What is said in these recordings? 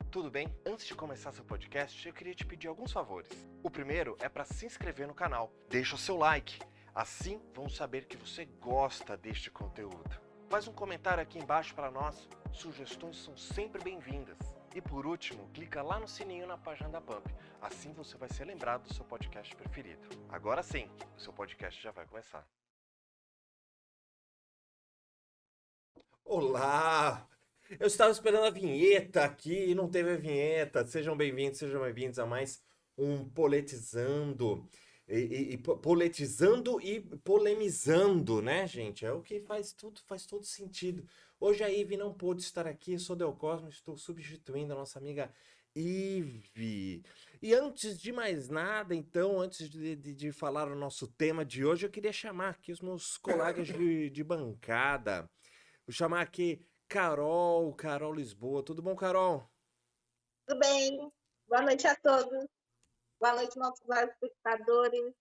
tudo bem? Antes de começar seu podcast, eu queria te pedir alguns favores. O primeiro é para se inscrever no canal. Deixa o seu like, assim vamos saber que você gosta deste conteúdo. Faz um comentário aqui embaixo para nós, sugestões são sempre bem-vindas. E por último, clica lá no sininho na página da Pump, assim você vai ser lembrado do seu podcast preferido. Agora sim, o seu podcast já vai começar. Olá! Eu estava esperando a vinheta aqui e não teve a vinheta. Sejam bem-vindos a mais um Poletizando. Poletizando e polemizando, né, gente? É o que faz todo sentido. Hoje a Ive não pôde estar aqui, eu sou Del Cosmo, estou substituindo a nossa amiga Ive. E antes de mais nada, então, antes de falar o nosso tema de hoje, eu queria chamar aqui os meus colegas de bancada. Vou chamar aqui Carol Lisboa. Tudo bom, Carol? Tudo bem? Boa noite a todos. Boa noite, nossos espectadores.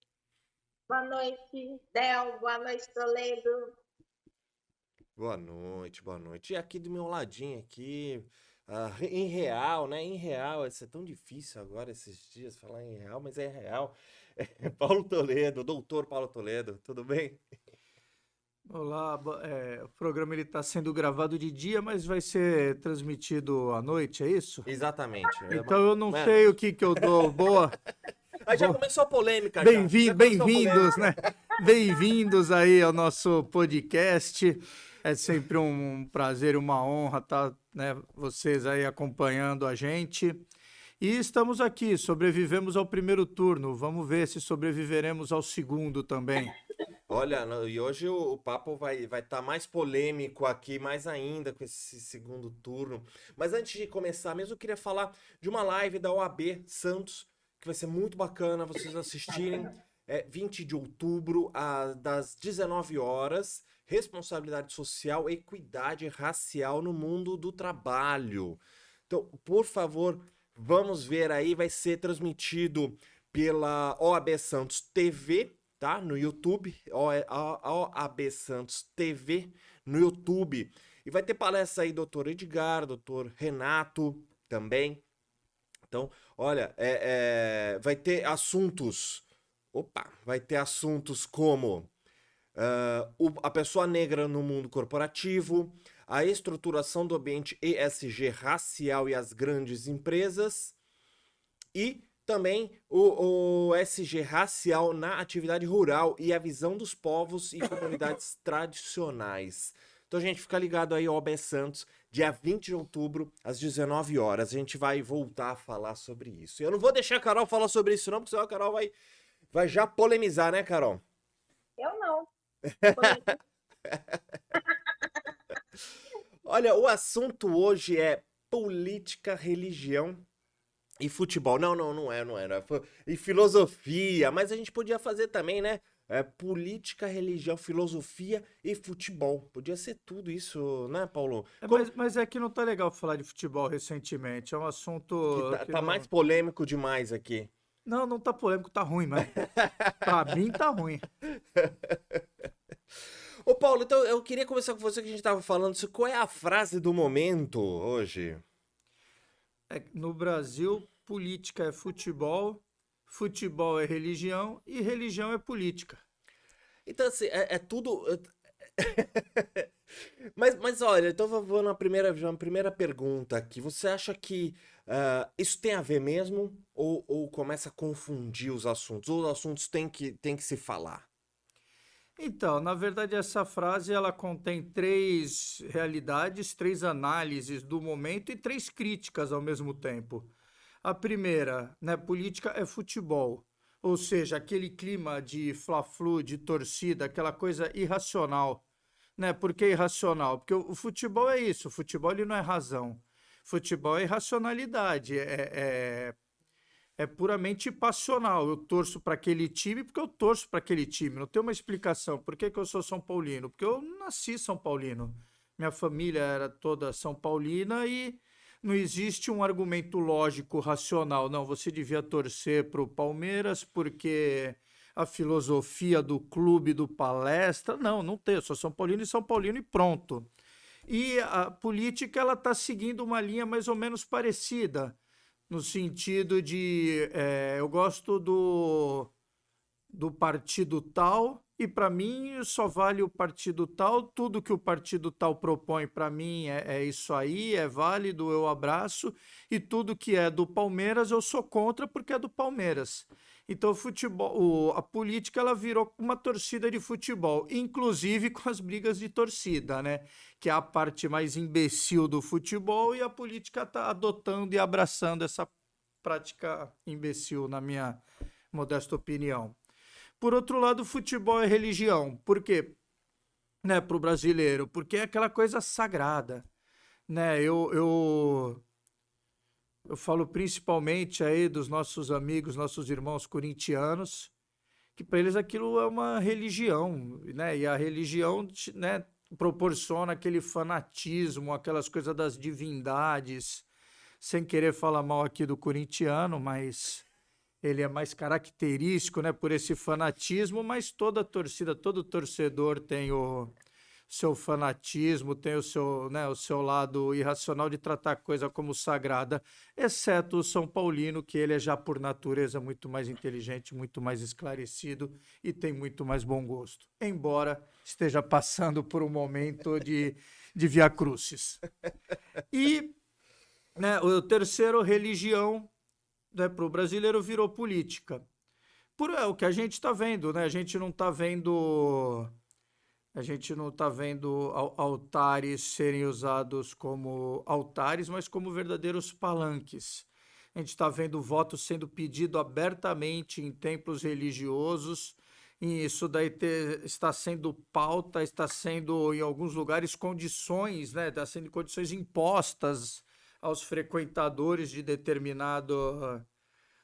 Boa noite, Del. Boa noite, Toledo. Boa noite. E aqui do meu ladinho aqui, em real, né? Em real, isso é tão difícil agora esses dias falar em real, mas é real. É Paulo Toledo, doutor Paulo Toledo, tudo bem? Olá, o programa está sendo gravado de dia, mas vai ser transmitido à noite, é isso? Exatamente. Então eu não sei o que eu dou. Boa. Aí já começou a polêmica. Bem-vindos, né? Bem-vindos aí ao nosso podcast. É sempre um prazer, uma honra estar, né, vocês aí acompanhando a gente. E estamos aqui, sobrevivemos ao primeiro turno. Vamos ver se sobreviveremos ao segundo também. Olha, e hoje o papo vai estar mais polêmico aqui, mais ainda com esse segundo turno. Mas antes de começar mesmo, eu queria falar de uma live da OAB Santos, que vai ser muito bacana vocês assistirem. 20 de outubro, das 19 horas, responsabilidade social e equidade racial no mundo do trabalho. Então, por favor, vamos ver aí, vai ser transmitido pela OAB Santos TV, tá? No YouTube, OAB Santos TV, no YouTube. E vai ter palestra aí, doutor Edgar, doutor Renato também. Então, olha, vai ter assuntos. Vai ter assuntos como a pessoa negra no mundo corporativo, a estruturação do ambiente ESG racial e as grandes empresas, e também o SG racial na atividade rural e a visão dos povos e comunidades tradicionais. Então, gente, fica ligado aí ao OAB Santos, dia 20 de outubro, às 19 horas. A gente vai voltar a falar sobre isso. Eu não vou deixar a Carol falar sobre isso não, porque senão a Carol vai já polemizar, né, Carol? Eu não. Olha, o assunto hoje é política, religião e futebol. Não era. E filosofia, mas a gente podia fazer também, né? Política, religião, filosofia e futebol. Podia ser tudo isso, né, Paulo? Mas é que não tá legal falar de futebol recentemente. É um assunto que tá mais polêmico demais aqui. Não tá polêmico, tá ruim, mas pra mim tá ruim. Ô, Paulo, então eu queria começar com você que a gente tava falando. Qual é a frase do momento hoje? No Brasil, política é futebol, futebol é religião e religião é política. Então, assim, é tudo... mas olha, então vou na primeira pergunta aqui. Você acha que isso tem a ver mesmo ou começa a confundir os assuntos? Ou os assuntos têm que se falar? Então, na verdade, essa frase ela contém 3 realidades, 3 análises do momento e 3 críticas ao mesmo tempo. A primeira, né, política é futebol, ou seja, aquele clima de fla-flu, de torcida, aquela coisa irracional. Né? Por que irracional? Porque o futebol é isso, o futebol ele não é razão. Futebol é irracionalidade, é puramente passional. Eu torço para aquele time porque eu torço para aquele time. Não tem uma explicação. Por que eu sou São Paulino? Porque eu nasci São Paulino. Minha família era toda São Paulina e não existe um argumento lógico, racional. Não, você devia torcer para o Palmeiras porque a filosofia do clube, do palestra. Não tem. Eu sou São Paulino e pronto. E a política ela está seguindo uma linha mais ou menos parecida, no sentido de eu gosto do partido tal, e para mim só vale o partido tal, tudo que o partido tal propõe para mim é isso aí, é válido, eu abraço, e tudo que é do Palmeiras eu sou contra porque é do Palmeiras. Então, a política ela virou uma torcida de futebol, inclusive com as brigas de torcida, né? Que é a parte mais imbecil do futebol, e a política está adotando e abraçando essa prática imbecil, na minha modesta opinião. Por outro lado, o futebol é religião. Por quê? Né, para o brasileiro? Porque é aquela coisa sagrada. Né? Eu falo principalmente aí dos nossos amigos, nossos irmãos corintianos, que para eles aquilo é uma religião, né? E a religião, né, proporciona aquele fanatismo, aquelas coisas das divindades, sem querer falar mal aqui do corintiano, mas ele é mais característico, né, por esse fanatismo, mas toda torcida, todo torcedor tem o seu fanatismo, tem o seu, né, o seu lado irracional de tratar a coisa como sagrada, exceto o São Paulino, que ele é já por natureza muito mais inteligente, muito mais esclarecido e tem muito mais bom gosto, embora esteja passando por um momento de via crucis. E, né, o terceiro, religião, né, para o brasileiro virou política. O que a gente está vendo, né? A gente não tá vendo altares serem usados como altares, mas como verdadeiros palanques. A gente está vendo voto sendo pedido abertamente em templos religiosos, e isso daí está sendo pauta, está sendo, em alguns lugares, condições, né? Está sendo condições impostas aos frequentadores de determinada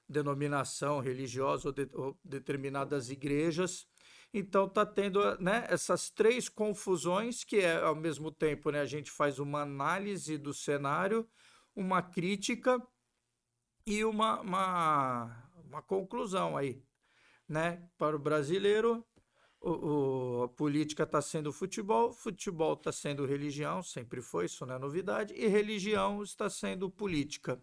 denominação religiosa ou determinadas igrejas. Então está tendo, né, essas três confusões que ao mesmo tempo, né, a gente faz uma análise do cenário, uma crítica e uma conclusão aí, né? Para o brasileiro, a política está sendo futebol está sendo religião, sempre foi, isso não é novidade, e religião está sendo política.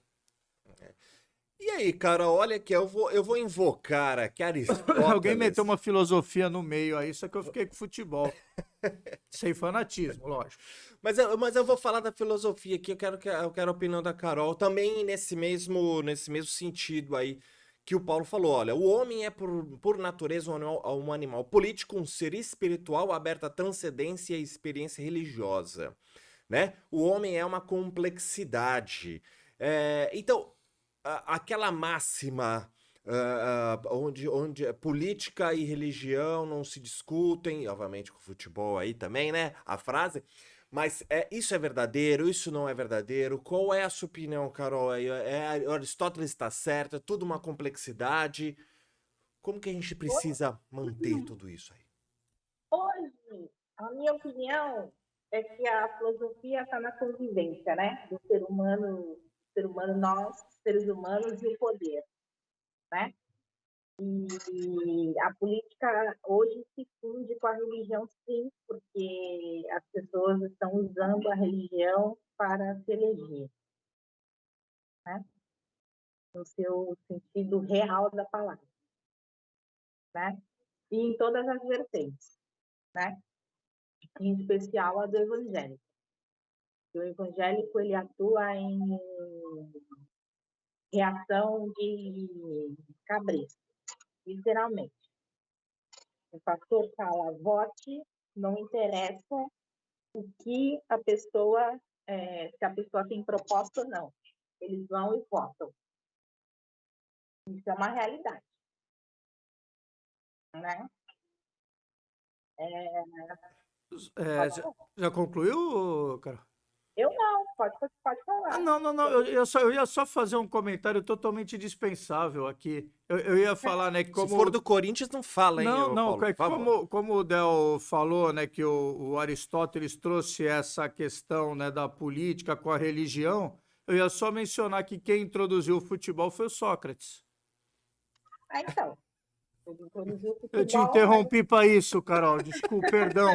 E aí, cara, olha que eu vou invocar aqui Alguém meteu Aristóteles. uma filosofia no meio aí, só que eu fiquei com futebol. Sem fanatismo, lógico. Mas eu vou falar da filosofia aqui, eu quero a opinião da Carol, também nesse mesmo sentido aí que o Paulo falou. Olha, o homem é por natureza um animal político, um ser espiritual aberto à transcendência e experiência religiosa, né? O homem é uma complexidade. Então, aquela máxima onde política e religião não se discutem, obviamente com futebol aí também, né? A frase. Mas isso é verdadeiro, isso não é verdadeiro? Qual é a sua opinião, Carol? Aristóteles está certo, é tudo uma complexidade. Como que a gente precisa manter tudo isso aí? Hoje, a minha opinião é que a filosofia está na convivência, né? Do ser humano, nós, seres humanos, e o poder, né? E a política hoje se funde com a religião, sim, porque as pessoas estão usando a religião para se eleger, né? No seu sentido real da palavra, né? E em todas as vertentes, né? Em especial a do evangélico. O evangélico ele atua em reação de cabresto, literalmente. O pastor fala, vote, não interessa o que a pessoa, se a pessoa tem proposta ou não. Eles vão e votam. Isso é uma realidade, né? Já concluiu, cara? Eu não, pode falar. Não. Eu ia só fazer um comentário totalmente dispensável aqui. Eu ia falar, né, que como... Se for do Corinthians, não fala, hein, Não, Paulo, por favor. como o Del falou, né, que o Aristóteles trouxe essa questão, né, da política com a religião, eu ia só mencionar que quem introduziu o futebol foi o Sócrates. Então. Ele introduziu o futebol, Eu te interrompi para isso, Carol. Desculpa, perdão.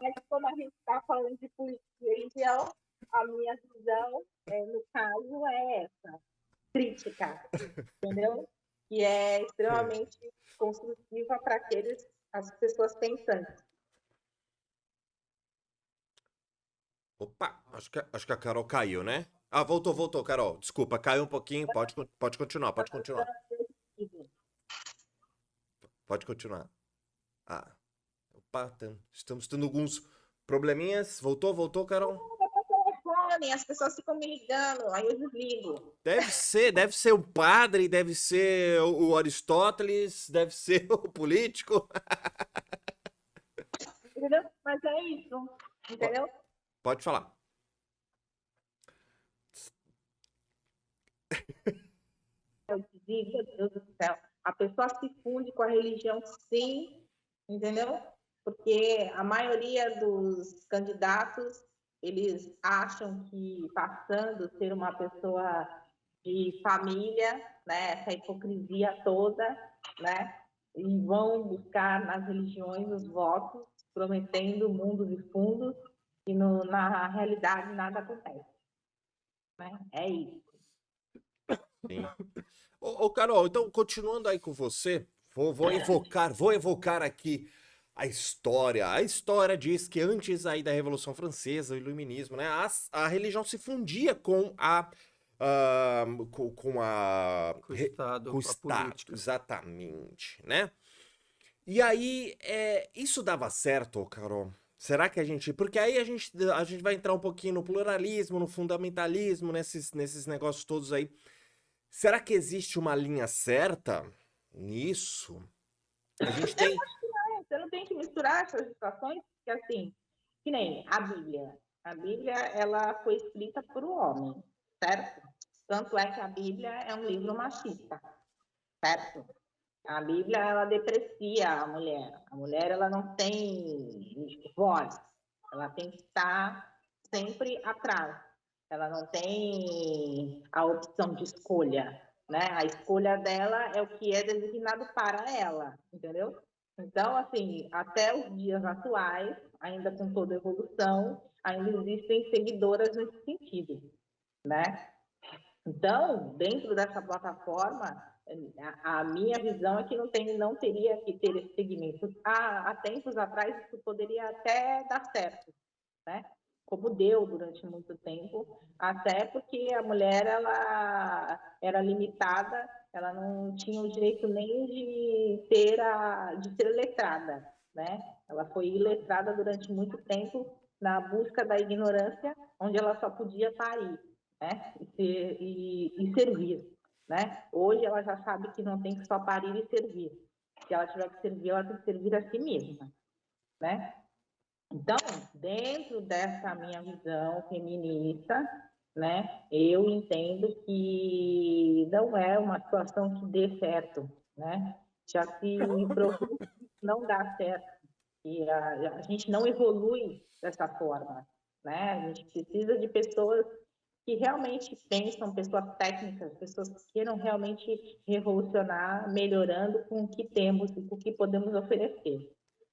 Mas como a gente está falando de política e religião, a minha visão, no caso, é essa, crítica, entendeu? Que é extremamente construtiva para as pessoas pensantes. Opa, acho que a Carol caiu, né? Ah, voltou, Carol. Desculpa, caiu um pouquinho. Pode continuar, pode continuar. Pode continuar. Ah, opa, estamos tendo alguns probleminhas. Voltou, Carol? Telefone, as pessoas ficam me ligando, aí eu desligo. Deve ser o padre, deve ser o Aristóteles, deve ser o político. Entendeu? Mas é isso, entendeu? Pode falar. Eu digo, meu Deus do céu, a pessoa se funde com a religião, sim, entendeu? Porque a maioria dos candidatos, eles acham que passando ser uma pessoa de família, né, essa hipocrisia toda, né, e vão buscar nas religiões os votos, prometendo mundos e fundos, e na realidade nada acontece, né? É isso. Sim. Ô, Carol, então continuando aí com você, vou evocar aqui a história diz que antes aí da Revolução Francesa, o Iluminismo, né, a religião se fundia com com Com o Estado, com o com a Estado, política. exatamente, né? E aí, isso dava certo, Carol? Será que porque aí a gente vai entrar um pouquinho no pluralismo, no fundamentalismo, nesses negócios todos aí. Será que existe uma linha certa nisso? A gente tem. Você não tem que misturar essas situações, porque assim, que nem a Bíblia. A Bíblia, ela foi escrita por um homem, certo? Tanto é que a Bíblia é um livro machista, certo? A Bíblia, ela deprecia a mulher. A mulher, ela não tem voz. Ela tem que estar sempre atrás. Ela não tem a opção de escolha, né? A escolha dela é o que é designado para ela, entendeu? Então, assim, até os dias atuais, ainda com toda a evolução, ainda existem seguidoras nesse sentido, né? Então, dentro dessa plataforma, a minha visão é que não teria que ter esse segmento. Há tempos atrás, isso poderia até dar certo, né? Como deu durante muito tempo, até porque a mulher ela era limitada, ela não tinha o direito nem de ser letrada, né? Ela foi iletrada durante muito tempo na busca da ignorância, onde ela só podia parir, né? E servir, né? Hoje ela já sabe que não tem que só parir e servir. Se ela tiver que servir, ela tem que servir a si mesma, né? Então, dentro dessa minha visão feminista, né, eu entendo que não é uma situação que dê certo, né? Já se provou que não dá certo e a gente não evolui dessa forma, né? A gente precisa de pessoas que realmente pensam, pessoas técnicas, pessoas que queiram realmente revolucionar, melhorando com o que temos e com o que podemos oferecer,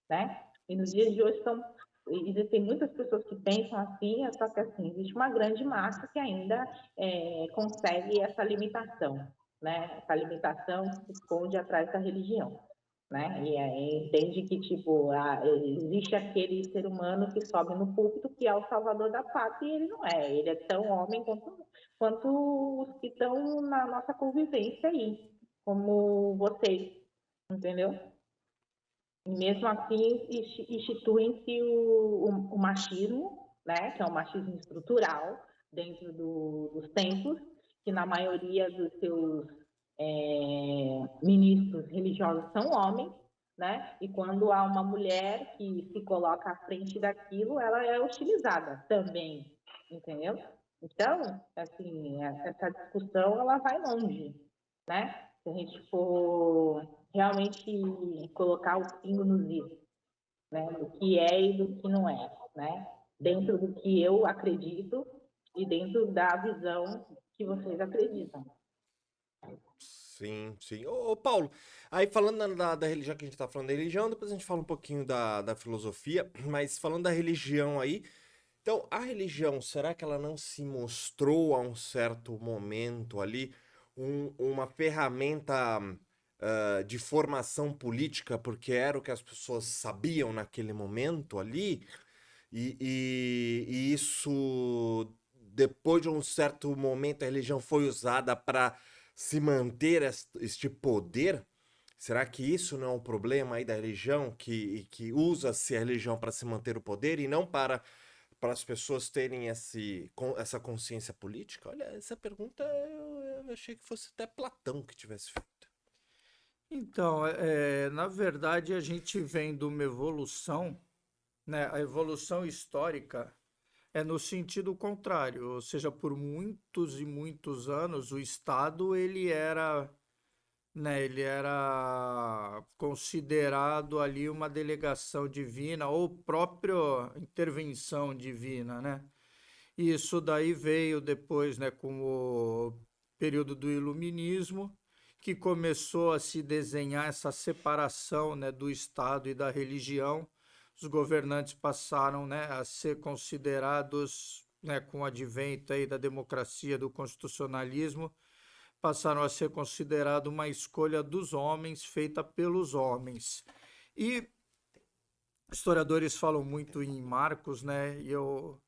né? E nos dias de hoje existem muitas pessoas que pensam assim, só que assim, existe uma grande massa que ainda consegue essa limitação, né? Essa limitação que se esconde atrás da religião, né? E entende que, tipo, existe aquele ser humano que sobe no púlpito que é o salvador da pátria e ele não é. Ele é tão homem quanto os que estão na nossa convivência aí, como vocês, entendeu? E mesmo assim, instituem-se o machismo, né? Que é um machismo estrutural dentro dos templos, que na maioria dos seus ministros religiosos são homens, né? E quando há uma mulher que se coloca à frente daquilo, ela é hostilizada também, entendeu? Então, assim, essa discussão ela vai longe, né? Se a gente for realmente colocar o pingo nos is, né? Do que é e do que não é, né? Dentro do que eu acredito e dentro da visão que vocês acreditam. Sim, sim. Ô, Paulo, aí falando da religião, que a gente tá falando da religião, depois a gente fala um pouquinho da filosofia, mas falando da religião aí, então, a religião, será que ela não se mostrou a um certo momento ali uma ferramenta de formação política, porque era o que as pessoas sabiam naquele momento ali? E isso, depois de um certo momento, a religião foi usada para se manter este poder? Será que isso não é um problema aí da religião, que usa-se a religião para se manter o poder e não para as pessoas terem essa consciência política? Olha, essa pergunta eu achei que fosse até Platão que tivesse feito. Então, na verdade, a gente vem de uma evolução, né? A evolução histórica é no sentido contrário, ou seja, por muitos e muitos anos o Estado ele era considerado ali uma delegação divina ou própria intervenção divina, né? E isso daí veio depois, né, com o período do Iluminismo, que começou a se desenhar essa separação, né, do Estado e da religião. Os governantes passaram, né, a ser considerados, né, com o advento aí da democracia, do constitucionalismo, passaram a ser considerado uma escolha dos homens, feita pelos homens. E historiadores falam muito em Marcos, né, e eu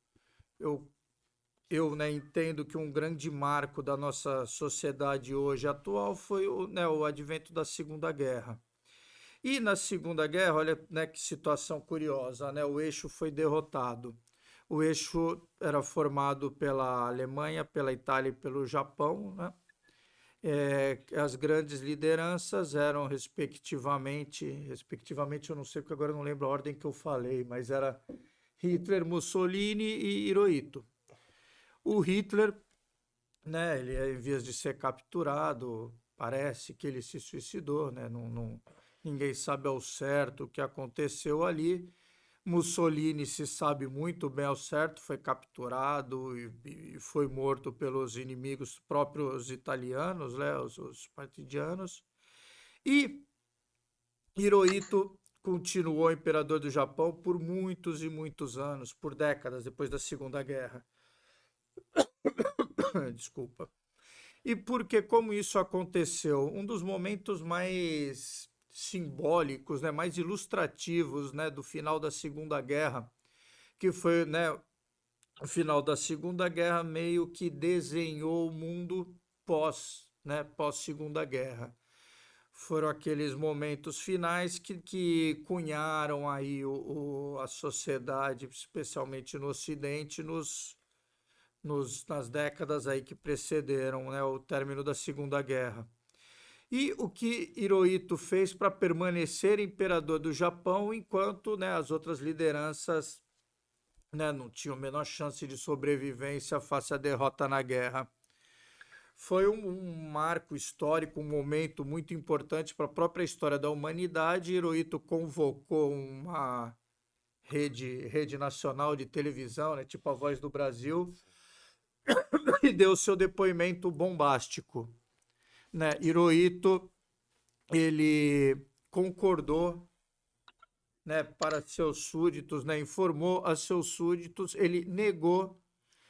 né, entendo que um grande marco da nossa sociedade hoje atual foi o advento da Segunda Guerra. E na Segunda Guerra, olha, né, que situação curiosa, né? O eixo foi derrotado. O eixo era formado pela Alemanha, pela Itália e pelo Japão, né? As grandes lideranças eram respectivamente eu não sei porque agora eu não lembro a ordem que eu falei, mas era Hitler, Mussolini e Hirohito. O Hitler, né, ele é em vias de ser capturado, parece que ele se suicidou, né, ninguém sabe ao certo o que aconteceu ali. Mussolini se sabe muito bem ao certo, foi capturado e foi morto pelos inimigos próprios italianos, né, os partidianos. E Hirohito continuou imperador do Japão por muitos e muitos anos, por décadas depois da Segunda Guerra. Desculpa. E porque como isso aconteceu? Um dos momentos mais simbólicos, né, mais ilustrativos, né, do final da Segunda Guerra, que foi, né, o final da Segunda Guerra meio que desenhou o mundo pós Segunda Guerra. Foram aqueles momentos finais que cunharam aí a sociedade, especialmente no Ocidente, nas décadas aí que precederam, né, o término da Segunda Guerra. E o que Hirohito fez para permanecer imperador do Japão enquanto, né, as outras lideranças, né, não tinham a menor chance de sobrevivência face à derrota na guerra. Foi um marco histórico, um momento muito importante para a própria história da humanidade. Hirohito convocou uma rede nacional de televisão, né, tipo a Voz do Brasil, e deu seu depoimento bombástico, né? Hirohito, ele concordou, né, para seus súditos, né, informou a seus súditos, ele negou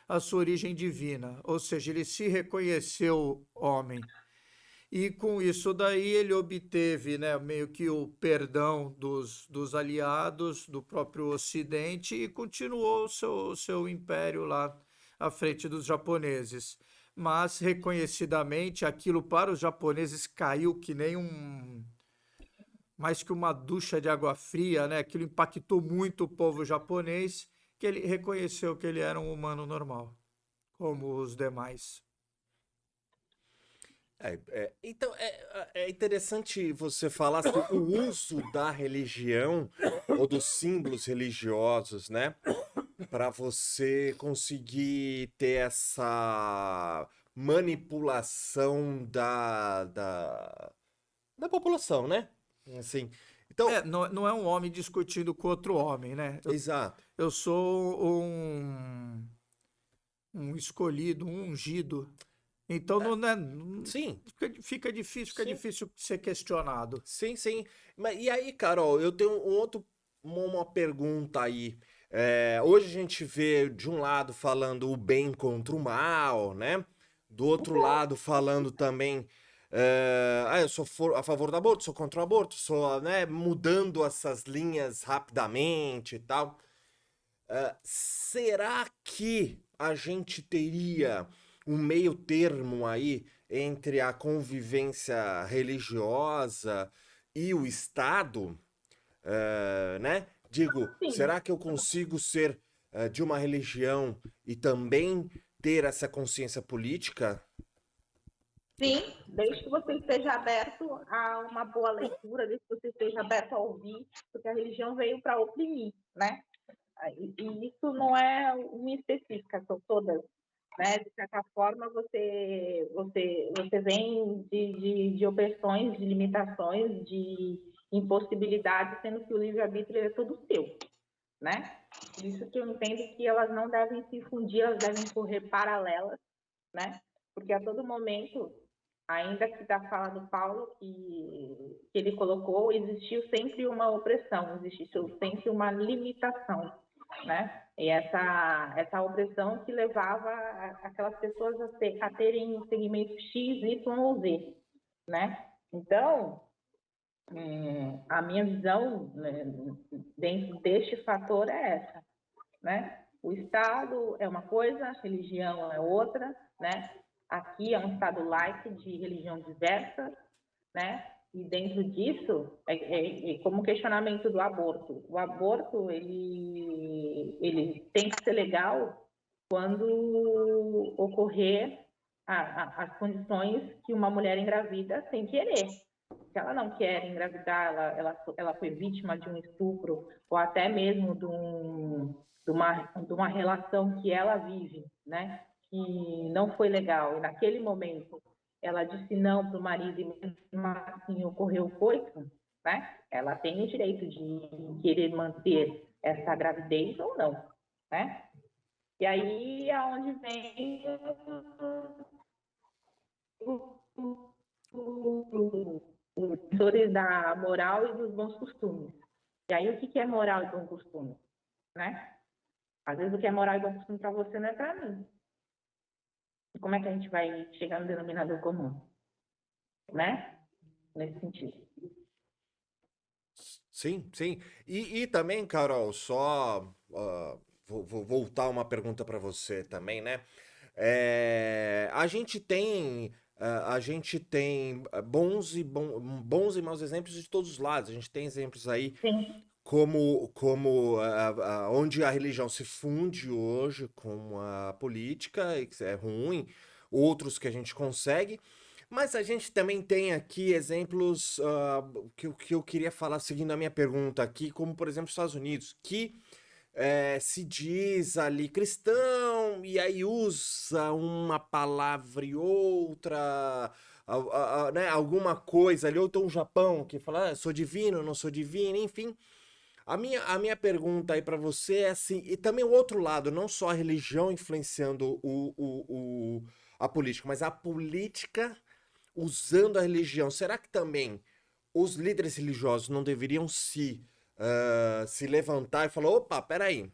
a sua origem divina, ou seja, ele se reconheceu homem. E com isso daí ele obteve, né, meio que o perdão dos aliados, do próprio Ocidente e continuou o seu império lá à frente dos japoneses. Mas, reconhecidamente, aquilo para os japoneses caiu que nem mais que uma ducha de água fria, né? Aquilo impactou muito o povo japonês, que ele reconheceu que ele era um humano normal, como os demais. Então, é interessante você falar sobre o uso da religião ou dos símbolos religiosos, né? Para você conseguir ter essa manipulação da população, né? Assim, então, Não é um homem discutindo com outro homem, né? exato. Eu sou um escolhido, um ungido, Então Ah, sim, fica difícil, fica sim, difícil ser questionado. sim, sim. Mas, e aí, Carol, eu tenho uma pergunta aí. Hoje a gente vê de um lado falando o bem contra o mal, né? Do outro lado falando também, eu sou a favor do aborto, sou contra o aborto, sou, né, mudando essas linhas rapidamente e tal. Será que a gente teria um meio termo aí entre a convivência religiosa e o Estado? Né? Digo, Sim, será que eu consigo ser de uma religião e também ter essa consciência política? sim, desde que você esteja aberto a uma boa leitura, desde que você esteja aberto a ouvir, porque a religião veio para oprimir, né? E isso não é uma específica, são todas, né? De certa forma, você vem de opressões, de limitações, de impossibilidades, sendo que o livre-arbítrio é todo seu, né? Por isso que eu entendo que elas não devem se fundir, elas devem correr paralelas, né? Porque a todo momento, ainda que da fala do Paulo que ele colocou, existiu sempre uma opressão, existiu sempre uma limitação, né? E essa opressão que levava aquelas pessoas a terem um segmento X, Y ou Z, né? Então, a minha visão, né, dentro deste fator é essa, né? O Estado é uma coisa, a religião é outra, né? Aqui é um Estado laico de religião diversa, né? E dentro disso, como o questionamento do aborto. O aborto, ele tem que ser legal quando ocorrer as condições que uma mulher engravida sem querer. Se ela não quer engravidar, ela foi vítima de um estupro ou até mesmo de uma relação que ela vive, né? Que não foi legal. E naquele momento ela disse não para o marido e mesmo assim ocorreu o coito, né? Ela tem o direito de querer manter essa gravidez ou não, né? E aí é onde vem os defensores da moral e dos bons costumes. E aí o que é moral e bom costume, né? Às vezes o que é moral e bom costume para você não é para mim. E como é que a gente vai chegar no denominador comum, né? Nesse sentido. Sim, sim. E também, Carol, só vou voltar uma pergunta para você também, né? A gente tem bons e maus exemplos de todos os lados. A gente tem exemplos aí Sim, como onde a religião se funde hoje com a política, e que é ruim, outros que a gente consegue, mas a gente também tem aqui exemplos que eu queria falar, seguindo a minha pergunta aqui, como por exemplo os Estados Unidos, que se diz ali cristão e aí usa uma palavra e outra, né, alguma coisa ali, ou então o Japão que fala, sou divino, não sou divino, enfim. A minha pergunta aí pra você é assim, e também o outro lado, não só a religião influenciando a política, mas a política usando a religião. Será que também os líderes religiosos não deveriam se levantar e falar, opa, peraí,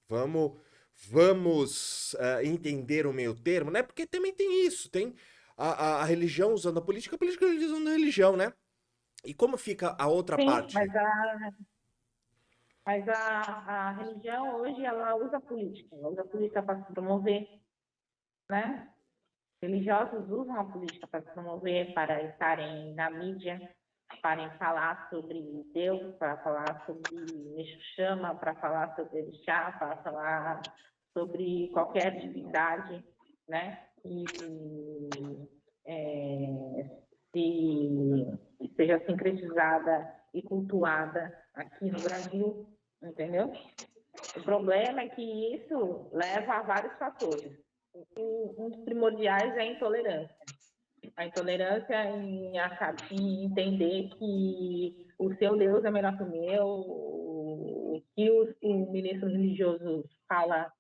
vamos, vamos entender o meio termo, né? Porque também tem isso, tem a religião usando a política usando a religião, né? E como fica a outra sim, parte? mas a religião hoje ela usa a política para se promover, né? Religiosos usam a política para se promover, para estarem na mídia, para falar sobre Deus, para falar sobre Exu Chama, para falar sobre Orixá, para falar sobre qualquer divindade, né? E seja sincretizada e cultuada aqui no Brasil, entendeu? O problema é que isso leva a vários fatores. Um dos primordiais é a intolerância. A intolerância em entender que o seu Deus é melhor que o meu, o que o ministro religioso fala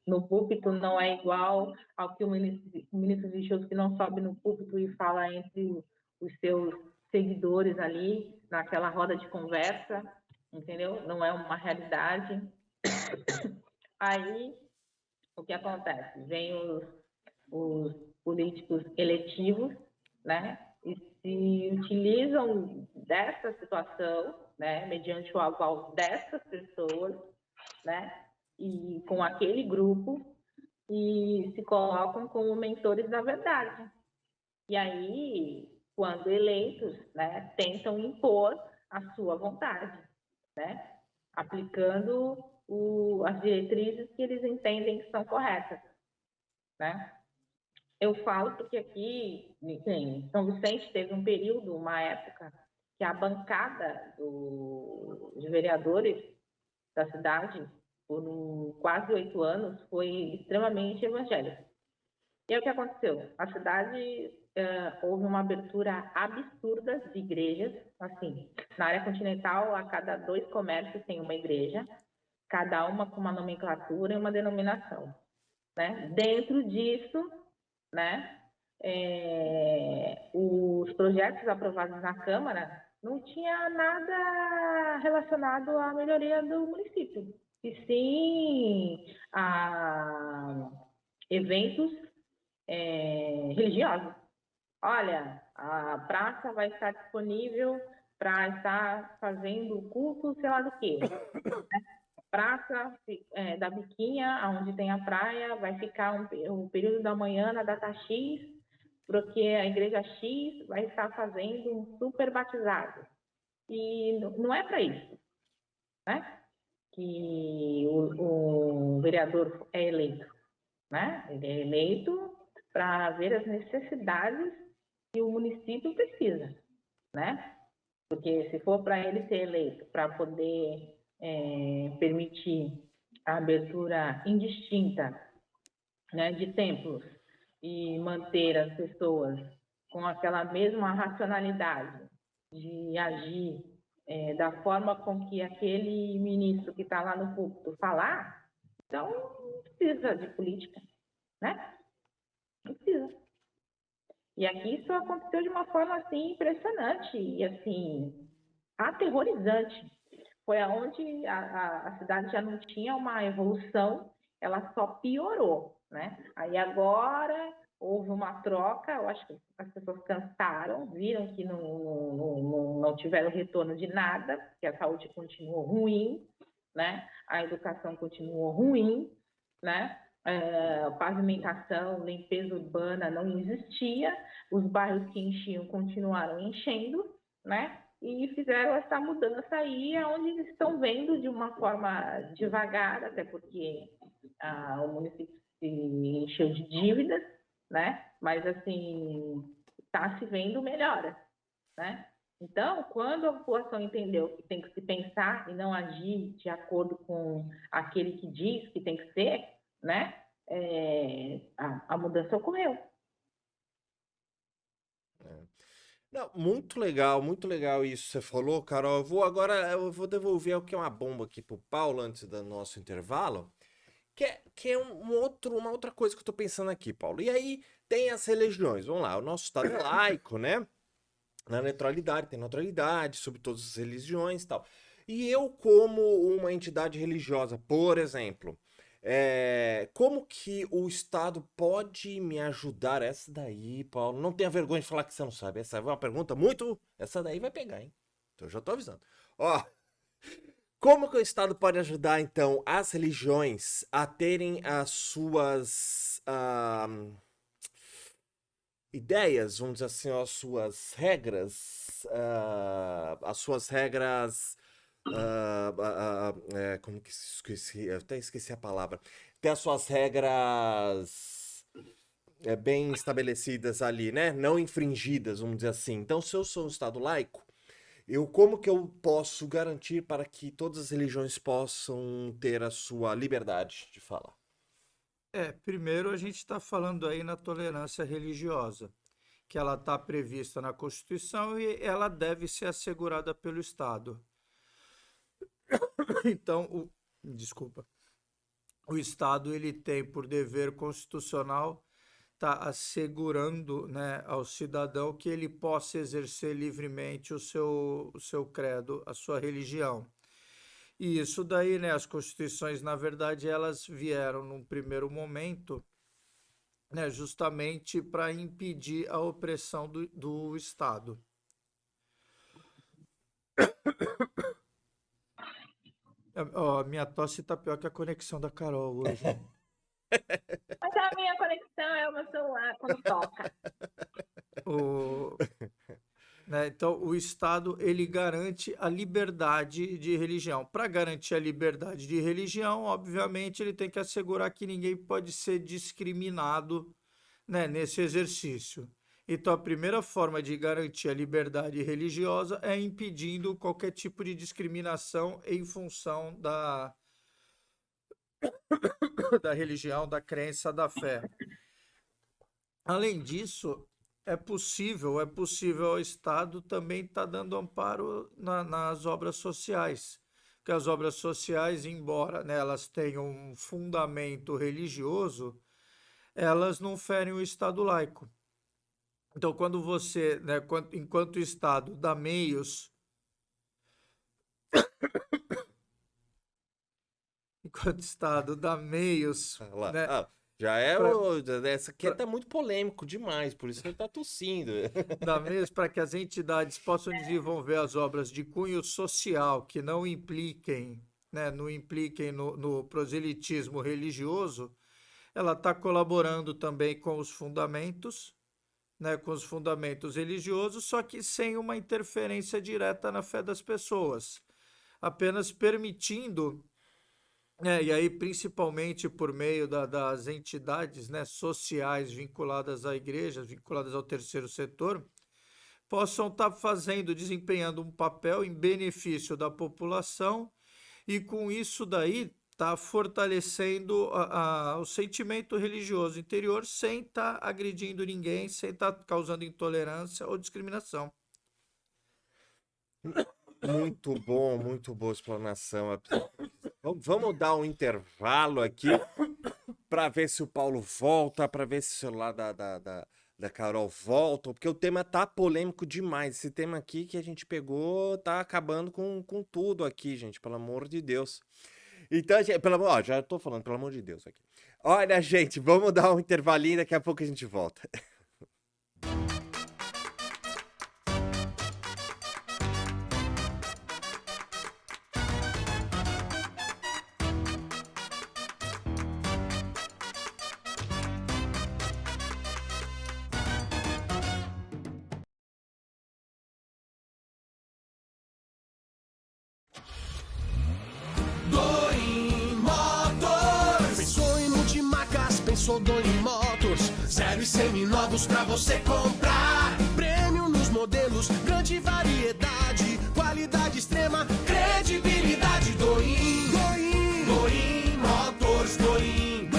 no púlpito não é igual ao que o ministro religioso que não sobe no púlpito e fala entre os seus seguidores ali, naquela roda de conversa, entendeu? Não é uma realidade. Aí, o que acontece? Vem os políticos eletivos, né? E se utilizam dessa situação, né? Mediante o aval dessas pessoas, né? E com aquele grupo, e se colocam como mentores da verdade. E aí, quando eleitos, né, tentam impor a sua vontade, né, aplicando as diretrizes que eles entendem que são corretas, né? Eu falo porque aqui em São Vicente teve um período, uma época, que a bancada de vereadores da cidade, por quase 8 anos, foi extremamente evangélica. E aí o que aconteceu? A cidade houve uma abertura absurda de igrejas, assim, na área continental, a cada 2 comércios tem uma igreja, cada uma com uma nomenclatura e uma denominação, né? Dentro disso, né, os projetos aprovados na Câmara não tinha nada relacionado à melhoria do município, e sim a eventos religiosos. Olha, a praça vai estar disponível para estar fazendo culto, sei lá do quê. Praça da Biquinha, onde tem a praia, vai ficar um período da manhã na data X, porque a igreja X vai estar fazendo um super batizado. E não é para isso, né? Que o vereador é eleito, né? Ele é eleito para ver as necessidades que o município precisa, né? Porque se for para ele ser eleito, para poder permitir a abertura indistinta, né, de templos e manter as pessoas com aquela mesma racionalidade de agir da forma com que aquele ministro que está lá no púlpito falar, então não precisa de política, né? Não precisa. E aqui isso aconteceu de uma forma assim impressionante e assim aterrorizante. Foi aonde a cidade já não tinha uma evolução, ela só piorou, né? Aí agora houve uma troca, eu acho que as pessoas cansaram, viram que não tiveram retorno de nada, que a saúde continuou ruim, né? A educação continuou ruim, né? Pavimentação, limpeza urbana não existia, os bairros que enchiam continuaram enchendo, né? E fizeram essa mudança aí, onde eles estão vendo de uma forma devagar, até porque o município se encheu de dívidas, né? Mas assim está se vendo melhora, né? Então, quando a população entendeu que tem que se pensar e não agir de acordo com aquele que diz que tem que ser, né? A mudança ocorreu. Não, muito legal isso que você falou, Carol. Eu vou devolver o que é uma bomba aqui pro Paulo antes do nosso intervalo, que é uma outra coisa que eu tô pensando aqui, Paulo. E aí tem as religiões, vamos lá, o nosso estado é laico, né? Na neutralidade, tem neutralidade sobre todas as religiões e tal. E eu, como uma entidade religiosa, por exemplo, como que o Estado pode me ajudar? Essa daí, Paulo, não tenha vergonha de falar que você não sabe. Essa é uma pergunta muito. Essa daí vai pegar, hein? Então eu já tô avisando. Ó, como que o Estado pode ajudar, então, as religiões a terem as suas ideias, vamos dizer assim, as suas regras, como que esqueci, eu até esqueci a palavra, ter as suas regras bem estabelecidas ali, né? Não infringidas, vamos dizer assim. Então, se eu sou um Estado laico, como que eu posso garantir para que todas as religiões possam ter a sua liberdade de falar? Primeiro a gente está falando aí na tolerância religiosa, que ela está prevista na Constituição e ela deve ser assegurada pelo Estado. Então, desculpa. o Estado ele tem por dever constitucional estar assegurando, né, ao cidadão que ele possa exercer livremente o seu credo, a sua religião. E isso daí, né, as constituições, na verdade, elas vieram num primeiro momento, né, justamente para impedir a opressão do Estado. Ó, minha tosse tá pior que a conexão da Carol hoje. Mas a minha conexão é o meu celular quando toca. O, né, então, o Estado ele garante a liberdade de religião. Para garantir a liberdade de religião, obviamente, ele tem que assegurar que ninguém pode ser discriminado, né, nesse exercício. Então, a primeira forma de garantir a liberdade religiosa é impedindo qualquer tipo de discriminação em função da religião, da crença, da fé. Além disso, é possível ao Estado também estar dando amparo nas obras sociais, porque as obras sociais, embora, né, elas tenham um fundamento religioso, elas não ferem o Estado laico. Então, quando você, né, enquanto o Estado dá meios, Ah, lá. né, Já é pra- essa aqui tá muito polêmico demais, por isso ele tá tossindo. dá meios para que as entidades possam desenvolver as obras de cunho social que não impliquem, né, não impliquem no proselitismo religioso, ela está colaborando também com os fundamentos, né, com os fundamentos religiosos, só que sem uma interferência direta na fé das pessoas, apenas permitindo, né, e aí principalmente por meio das entidades, né, sociais vinculadas à igreja, vinculadas ao terceiro setor, possam estar desempenhando um papel em benefício da população e com isso daí está fortalecendo o sentimento religioso interior sem estar agredindo ninguém, sem estar causando intolerância ou discriminação. Muito boa explanação. Vamos dar um intervalo aqui para ver se o Paulo volta, para ver se o celular da Carol volta, porque o tema tá polêmico demais. Esse tema aqui que a gente pegou tá acabando com tudo aqui, gente, pelo amor de Deus. Então, gente, já tô falando, pelo amor de Deus aqui. Olha, gente, vamos dar um intervalinho, daqui a pouco a gente volta. Doim Motors. Pensou em multimarcas, pensou Doim Motors. 0 e seminovos pra você comprar. Prêmio nos modelos, grande variedade. Qualidade extrema, credibilidade. Doim Motors. Doim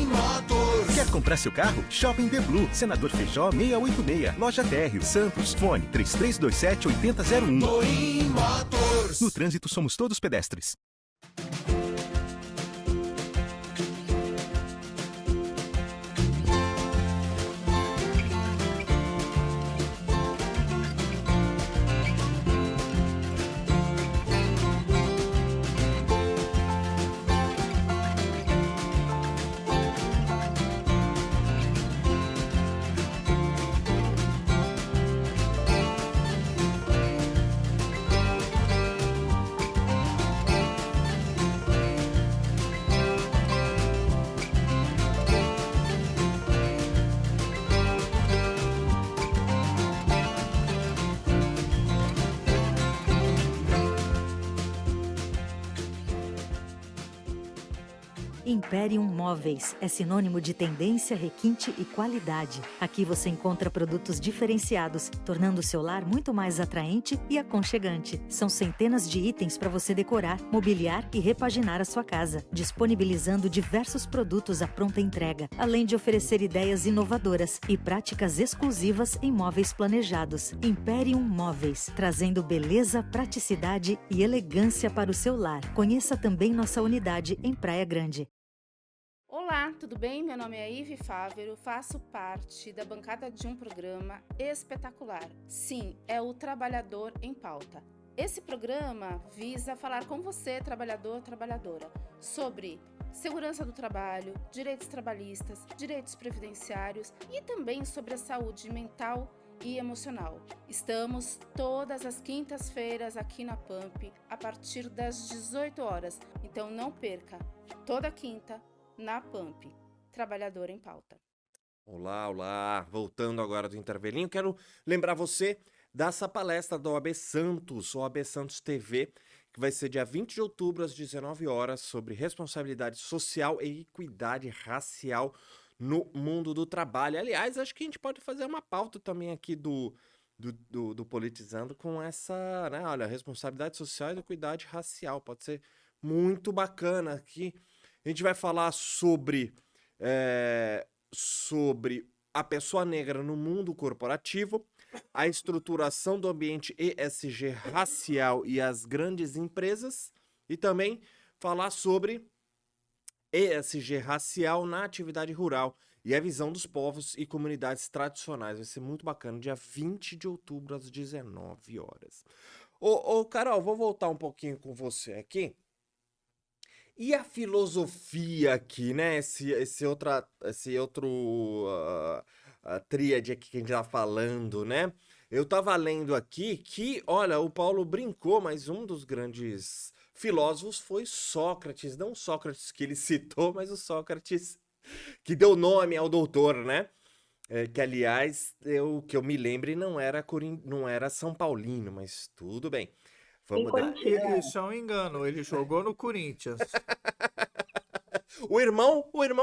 Motors. Quer comprar seu carro? Shopping The Blue, Senador Feijó 686, Loja Térreo, Santos, fone 3327-8001. Doim Motors. No trânsito somos todos pedestres. Imperium Móveis é sinônimo de tendência, requinte e qualidade. Aqui você encontra produtos diferenciados, tornando o seu lar muito mais atraente e aconchegante. São centenas de itens para você decorar, mobiliar e repaginar a sua casa, disponibilizando diversos produtos à pronta entrega, além de oferecer ideias inovadoras e práticas exclusivas em móveis planejados. Imperium Móveis, trazendo beleza, praticidade e elegância para o seu lar. Conheça também nossa unidade em Praia Grande. Olá, tudo bem? Meu nome é Ive Fávero, faço parte da bancada de um programa espetacular. Sim, é o Trabalhador em Pauta. Esse programa visa falar com você, trabalhador, trabalhadora, sobre segurança do trabalho, direitos trabalhistas, direitos previdenciários e também sobre a saúde mental e emocional. Estamos todas as quintas-feiras aqui na PAMP, a partir das 18 horas. Então não perca, toda quinta, na PAMP, Trabalhador em Pauta. Olá, olá. Voltando agora do intervalinho, quero lembrar você dessa palestra da OAB Santos, OAB Santos TV, que vai ser dia 20 de outubro, às 19 horas, sobre responsabilidade social e equidade racial no mundo do trabalho. Aliás, acho que a gente pode fazer uma pauta também aqui do Politizando com essa, né? Olha, responsabilidade social e equidade racial. Pode ser muito bacana aqui. A gente vai falar sobre a pessoa negra no mundo corporativo, a estruturação do ambiente ESG racial e as grandes empresas, e também falar sobre ESG racial na atividade rural e a visão dos povos e comunidades tradicionais. Vai ser muito bacana, dia 20 de outubro, às 19 horas. Ô Carol, vou voltar um pouquinho com você aqui. E a filosofia aqui, né? Esse outro tríade aqui que a gente tá falando, né? Eu tava lendo aqui que, olha, o Paulo brincou, mas um dos grandes filósofos foi Sócrates. Não Sócrates que ele citou, mas o Sócrates que deu nome ao doutor, né? Que, aliás, que eu me lembre, não era São Paulino, mas tudo bem. Vamos dar... Isso é um engano, ele jogou no Corinthians. O irmão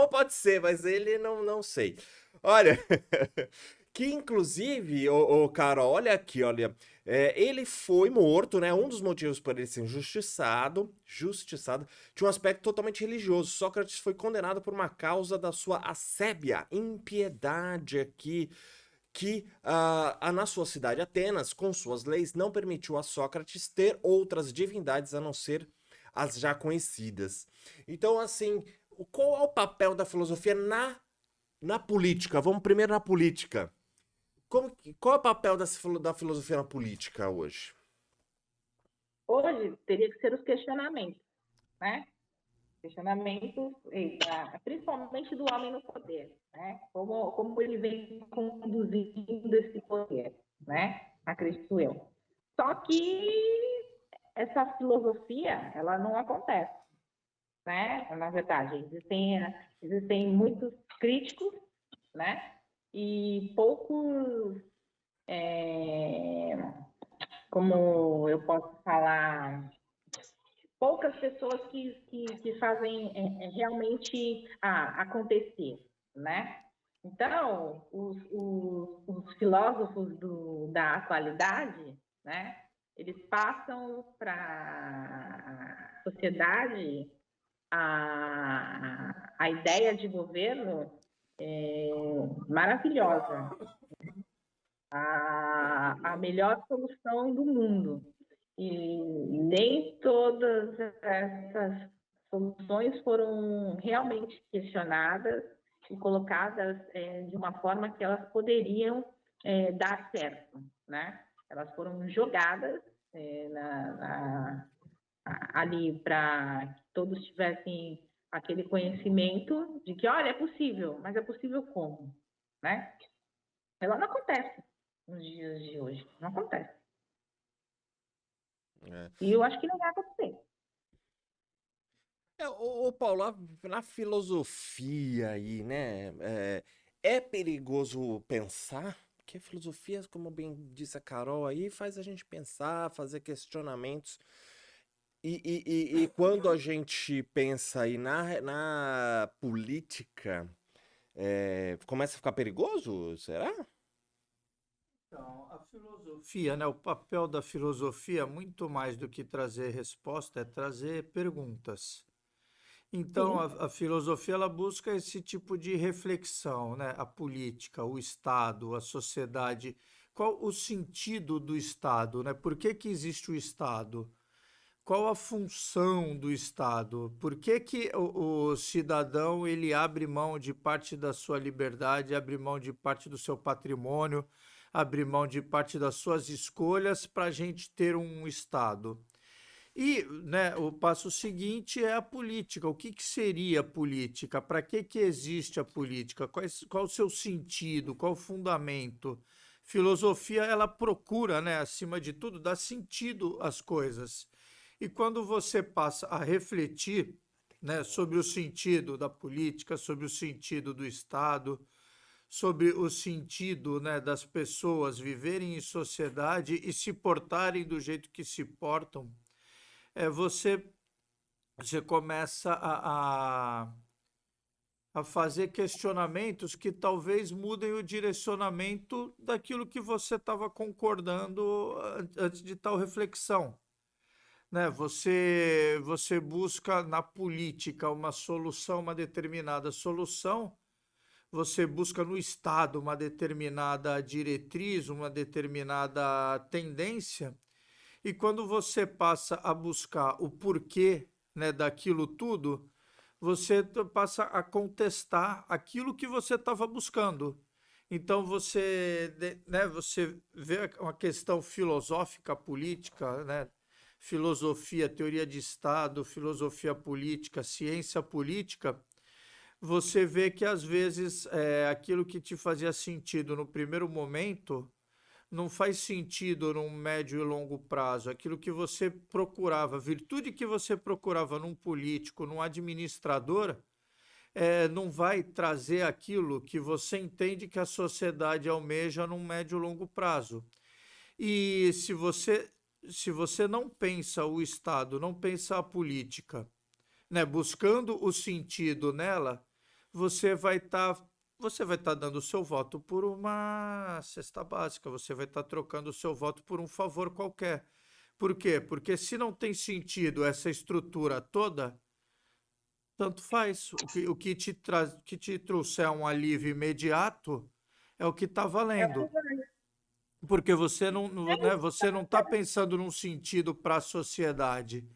pode ser, mas ele não sei. Olha, que inclusive, Carol, olha aqui, olha, ele foi morto, né? Um dos motivos por ele ser justiçado, tinha um aspecto totalmente religioso. Sócrates foi condenado por uma causa da sua assébia, impiedade aqui, que na sua cidade, Atenas, com suas leis, não permitiu a Sócrates ter outras divindades a não ser as já conhecidas. Então, assim, qual é o papel da filosofia na política? Vamos primeiro na política. Qual é o papel da filosofia na política hoje? Hoje teria que ser os questionamentos, né? Questionamentos, principalmente do homem no poder, né? Como ele vem conduzindo esse poder, né? Acredito eu. Só que essa filosofia, ela não acontece, né? Na verdade, existem muitos críticos, né? E poucos, como eu posso falar, poucas pessoas que fazem realmente acontecer, né? Então, os filósofos da atualidade, né? Eles passam para a sociedade a ideia de governo maravilhosa, a melhor solução do mundo. E nem todas essas soluções foram realmente questionadas e colocadas de uma forma que elas poderiam dar certo, né? Elas foram jogadas ali para que todos tivessem aquele conhecimento de que, olha, é possível, mas é possível como, né? Ela não acontece nos dias de hoje, não acontece. E eu acho que não vai acontecer. Paulo, na filosofia aí, né? É perigoso pensar? Porque a filosofia, como bem disse a Carol aí, faz a gente pensar, fazer questionamentos. E quando a gente pensa aí na política, começa a ficar perigoso? Será? Então, a filosofia, né? O papel da filosofia, muito mais do que trazer resposta, é trazer perguntas. Então, Sim. a filosofia ela busca esse tipo de reflexão, né? A política, o Estado, a sociedade. Qual o sentido do Estado, né? Por que que existe o Estado? Qual a função do Estado? Por que que o cidadão ele abre mão de parte da sua liberdade, abre mão de parte do seu patrimônio, abre mão de parte das suas escolhas para a gente ter um Estado? E, né, o passo seguinte é a política. O que que seria a política? Para que existe a política? Qual o seu sentido? Qual o fundamento? Filosofia, ela procura, né, acima de tudo, dar sentido às coisas. E quando você passa a refletir, né, sobre o sentido da política, sobre o sentido do Estado, sobre o sentido, né, das pessoas viverem em sociedade e se portarem do jeito que se portam, você começa a fazer questionamentos que talvez mudem o direcionamento daquilo que você estava concordando antes de tal reflexão, né? Você busca na política uma solução, uma determinada solução, você busca no Estado uma determinada diretriz, uma determinada tendência, e quando você passa a buscar o porquê, né, daquilo tudo, você passa a contestar aquilo que você estava buscando. Então né, você vê uma questão filosófica, política, né? Filosofia, teoria de Estado, filosofia política, ciência política, você vê que às vezes aquilo que te fazia sentido no primeiro momento não faz sentido num médio e longo prazo. Aquilo que você procurava, a virtude que você procurava num político, num administrador, não vai trazer aquilo que você entende que a sociedade almeja num médio e longo prazo. E se você não pensa o Estado, não pensa a política, né, buscando o sentido nela, você vai estar dando o seu voto por uma cesta básica, você vai estar trocando o seu voto por um favor qualquer. Por quê? Porque se não tem sentido essa estrutura toda, tanto faz. O que te trouxer um alívio imediato é o que está É o que valendo. vai. Porque você não está pensando num sentido para a sociedade.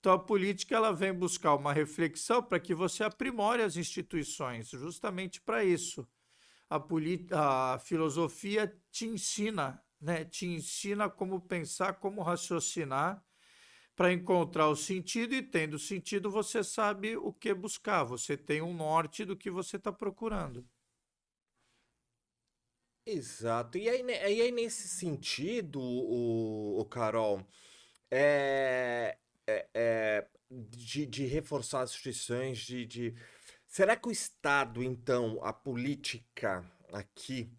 Então, a política ela vem buscar uma reflexão para que você aprimore as instituições, justamente para isso. A filosofia te ensina, né? Te ensina como pensar, como raciocinar, para encontrar o sentido, e tendo sentido, você sabe o que buscar, você tem um norte do que você está procurando. Exato. E aí, nesse sentido, o Carol, é, de reforçar as instituições, será que o Estado, então, a política aqui,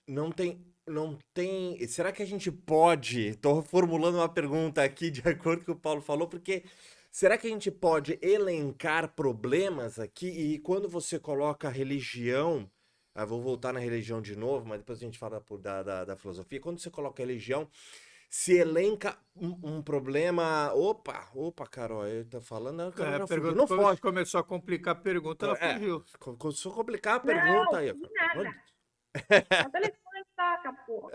não tem. Será que a gente pode? Estou formulando uma pergunta aqui de acordo com o que o Paulo falou, porque será que a gente pode elencar problemas aqui? E quando você coloca a religião, vou voltar na religião de novo, mas depois a gente fala da filosofia. Quando você coloca a religião, se elenca um problema. Opa, Carol, eu tô falando, a Carol A já fugiu. pergunta Não foge. começou a complicar a pergunta, ela fugiu. Começou a complicar a Não, pergunta aí. de nada. O telefone toca, pô.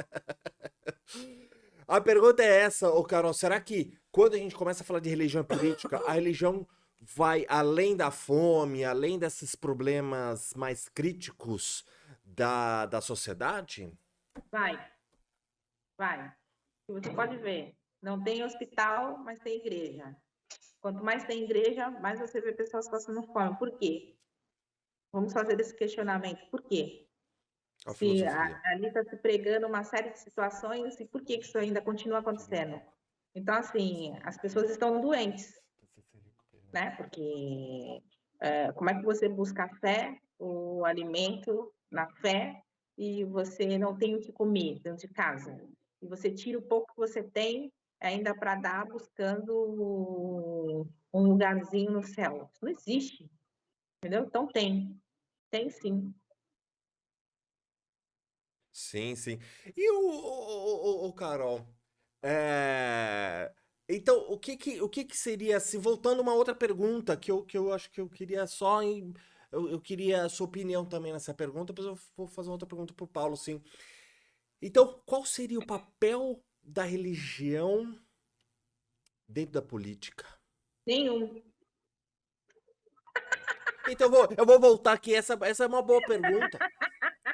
A pergunta é essa, Carol, será que quando a gente começa a falar de religião e política, a religião vai além da fome, além desses problemas mais críticos da sociedade? Vai, vai. E você pode ver, não tem hospital, mas tem igreja. Quanto mais tem igreja, mais você vê pessoas passando fome. Por quê? Vamos fazer esse questionamento. Por quê? A Se filosofia. ali está se pregando uma série de situações, e por que isso ainda continua acontecendo? Então, assim, as pessoas estão doentes, né? Porque como é que você busca a fé, o alimento na fé, e você não tem o que comer dentro de casa? E você tira o pouco que você tem ainda para dar buscando um lugarzinho no céu. Isso não existe, entendeu? Então tem sim. Sim, sim. E o Carol, então, o que que seria, assim, voltando a uma outra pergunta, que eu acho que eu queria eu queria a sua opinião também nessa pergunta, depois eu vou fazer outra pergunta pro Paulo, sim. Então, qual seria o papel da religião dentro da política? Nenhum. Então, eu vou voltar aqui, essa é uma boa pergunta.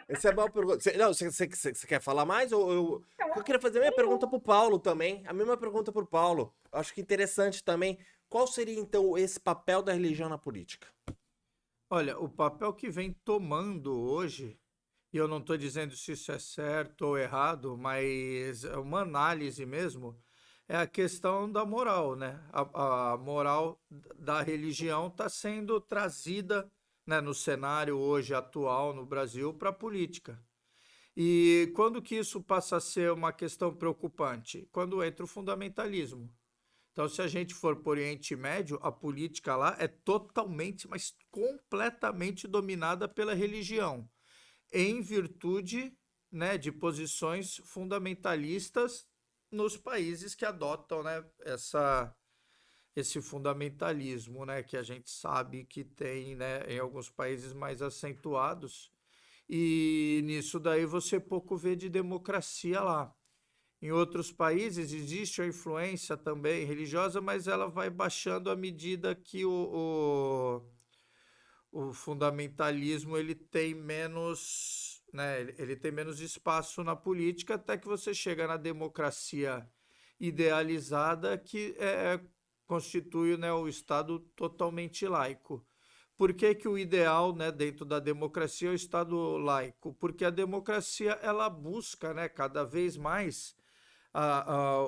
Essa é uma boa pergunta. Não, você quer falar mais? Eu queria fazer a minha pergunta pro Paulo também. A mesma pergunta pro Paulo. Acho que interessante também. Qual seria, então, esse papel da religião na política? Olha, o papel que vem tomando hoje, e eu não estou dizendo se isso é certo ou errado, mas é uma análise mesmo, é a questão da moral, né? A moral da religião está sendo trazida, né, no cenário hoje atual no Brasil para a política. E quando que isso passa a ser uma questão preocupante? Quando entra o fundamentalismo. Então, se a gente for para o Oriente Médio, a política lá é totalmente, mas completamente dominada pela religião, em virtude, né, de posições fundamentalistas nos países que adotam, né, esse fundamentalismo, né, que a gente sabe que tem, né, em alguns países mais acentuados. E nisso daí você pouco vê de democracia lá. Em outros países existe a influência também religiosa, mas ela vai baixando à medida que o fundamentalismo ele tem menos, né, ele tem menos espaço na política, até que você chega na democracia idealizada, que constitui, né, o Estado totalmente laico. Por que que o ideal, né, dentro da democracia é o Estado laico? Porque a democracia ela busca, né, cada vez mais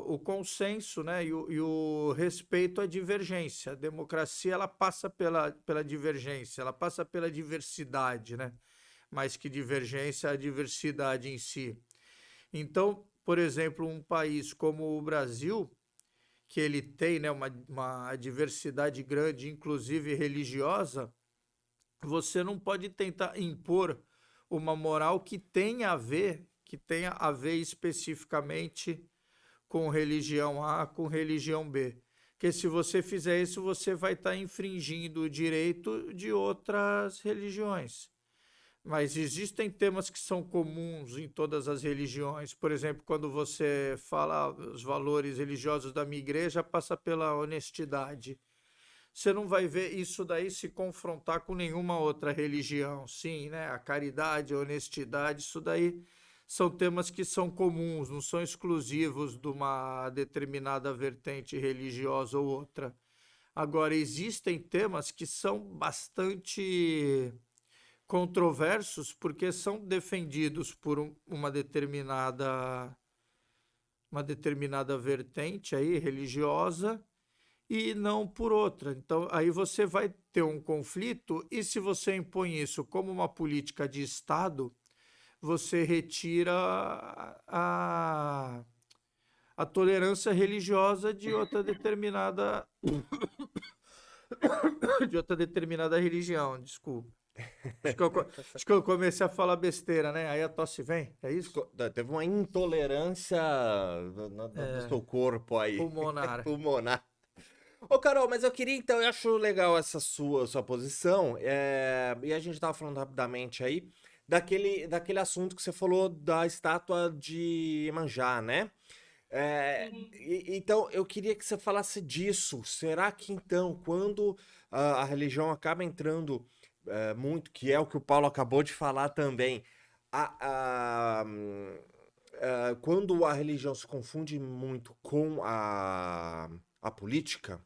o consenso, né, e o respeito à divergência. A democracia ela passa pela divergência, ela passa pela diversidade, né? Mais que divergência, a diversidade em si. Então, por exemplo, um país como o Brasil, que ele tem, né, uma diversidade grande, inclusive religiosa, você não pode tentar impor uma moral que tenha a ver especificamente com religião A, com religião B. Porque se você fizer isso, você vai estar infringindo o direito de outras religiões. Mas existem temas que são comuns em todas as religiões. Por exemplo, quando você fala os valores religiosos da minha igreja, passa pela honestidade. Você não vai ver isso daí se confrontar com nenhuma outra religião. Sim, né? A caridade, a honestidade, isso daí são temas que são comuns, não são exclusivos de uma determinada vertente religiosa ou outra. Agora, existem temas que são bastante controversos porque são defendidos por uma determinada vertente aí religiosa e não por outra. Então, aí você vai ter um conflito, e se você impõe isso como uma política de Estado, você retira a tolerância religiosa de outra determinada religião, desculpa. Acho que eu comecei a falar besteira, né? Aí a tosse vem, é isso? Teve uma intolerância no seu corpo aí. Pulmonar. Pulmonar. Ô, Carol, mas eu queria, então, eu acho legal essa sua posição, e a gente tava falando rapidamente aí daquele assunto que você falou da estátua de Iemanjá, né? Então, eu queria que você falasse disso. Será que, então, quando a religião acaba entrando muito, que é o que o Paulo acabou de falar também, quando a religião se confunde muito com a política,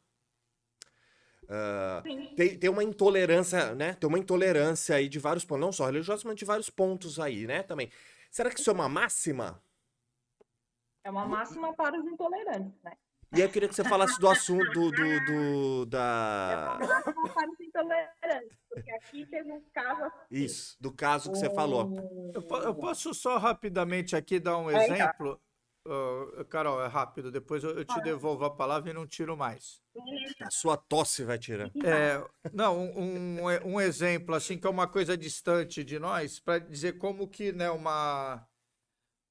tem uma intolerância, né? Tem uma intolerância aí de vários pontos, não só religiosos, mas de vários pontos aí, né? Também. Será que isso é uma máxima? É uma máxima para os intolerantes, né? E eu queria que você falasse do assunto É uma máxima para os intolerantes, porque aqui teve um caso assim. Isso, do caso que você falou. Eu posso só rapidamente aqui dar um Aí tá. exemplo? Carol, é rápido, depois eu te devolvo a palavra e não tiro mais. A sua tosse vai tirar. Não, um exemplo, assim, que é uma coisa distante de nós, para dizer como que, né,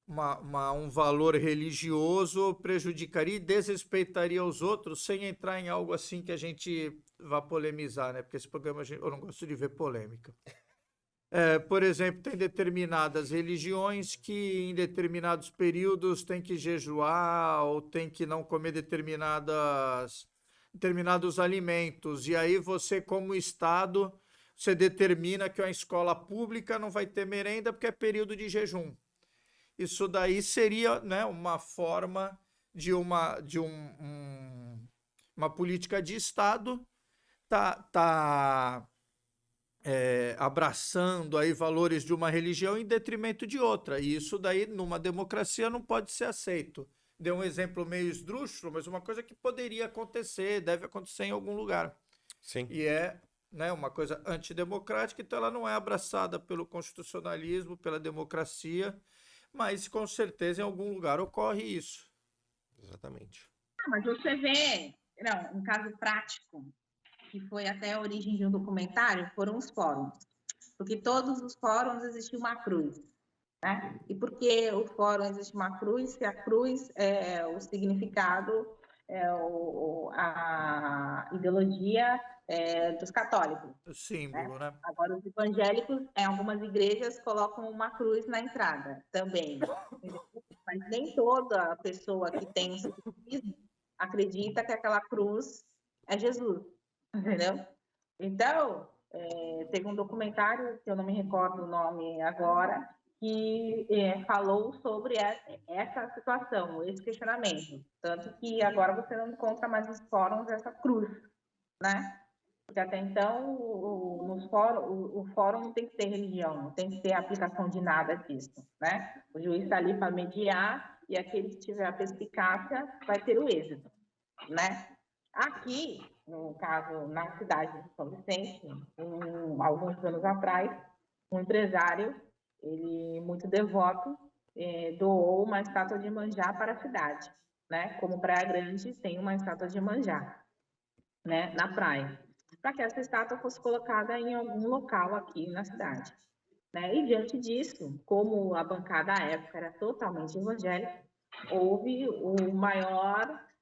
um valor religioso prejudicaria e desrespeitaria os outros, sem entrar em algo assim que a gente vá polemizar, né? Porque esse programa eu não gosto de ver polêmica. Por exemplo, tem determinadas religiões que em determinados períodos tem que jejuar ou tem que não comer determinados alimentos. E aí você, como Estado, você determina que a escola pública não vai ter merenda porque é período de jejum. Isso daí seria, né, uma forma de uma política de Estado abraçando aí valores de uma religião em detrimento de outra. E isso daí, numa democracia, não pode ser aceito. Dei um exemplo meio esdrúxulo, mas uma coisa que poderia acontecer, deve acontecer em algum lugar. Sim. E né, uma coisa antidemocrática, então ela não é abraçada pelo constitucionalismo, pela democracia, mas com certeza em algum lugar ocorre isso. Exatamente. Mas você vê, um caso prático, que foi até a origem de um documentário, foram os fóruns. Porque todos os fóruns existia uma cruz. Né? E por que o fórum existe uma cruz? Se a cruz é o significado, a ideologia dos católicos. O símbolo, né? Agora, os evangélicos, em algumas igrejas, colocam uma cruz na entrada também. Mas nem toda pessoa que tem um cristianismo acredita que aquela cruz é Jesus. Entendeu? Então, teve um documentário, que eu não me recordo o nome agora, que falou sobre essa situação, esse questionamento. Tanto que agora você não encontra mais nos fóruns essa cruz, né? Porque até então, o fórum não tem que ter religião, não tem que ter aplicação de nada disso, né? O juiz está ali para mediar e aquele que tiver a perspicácia vai ter o êxito, né? Aqui, no caso, na cidade de São Vicente, alguns anos atrás, um empresário, ele muito devoto, doou uma estátua de Iemanjá para a cidade, né? Como Praia Grande tem uma estátua de Iemanjá, né? Na praia, para que essa estátua fosse colocada em algum local aqui na cidade, né? E diante disso, como a bancada à época era totalmente evangélica, houve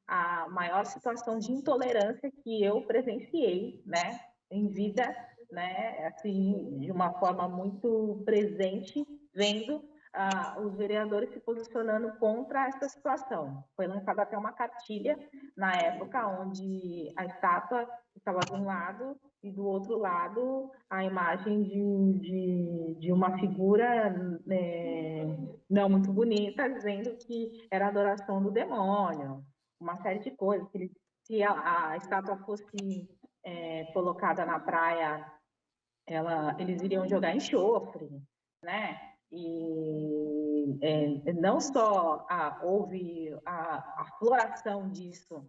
a maior situação de intolerância que eu presenciei, né, em vida, né, assim, de uma forma muito presente, vendo os vereadores se posicionando contra essa situação. Foi lançada até uma cartilha na época, onde a estátua estava de um lado e do outro lado a imagem de uma figura não muito bonita, dizendo que era adoração do demônio, uma série de coisas. Se a estátua fosse colocada na praia, eles iriam jogar enxofre, né? E não só houve a floração disso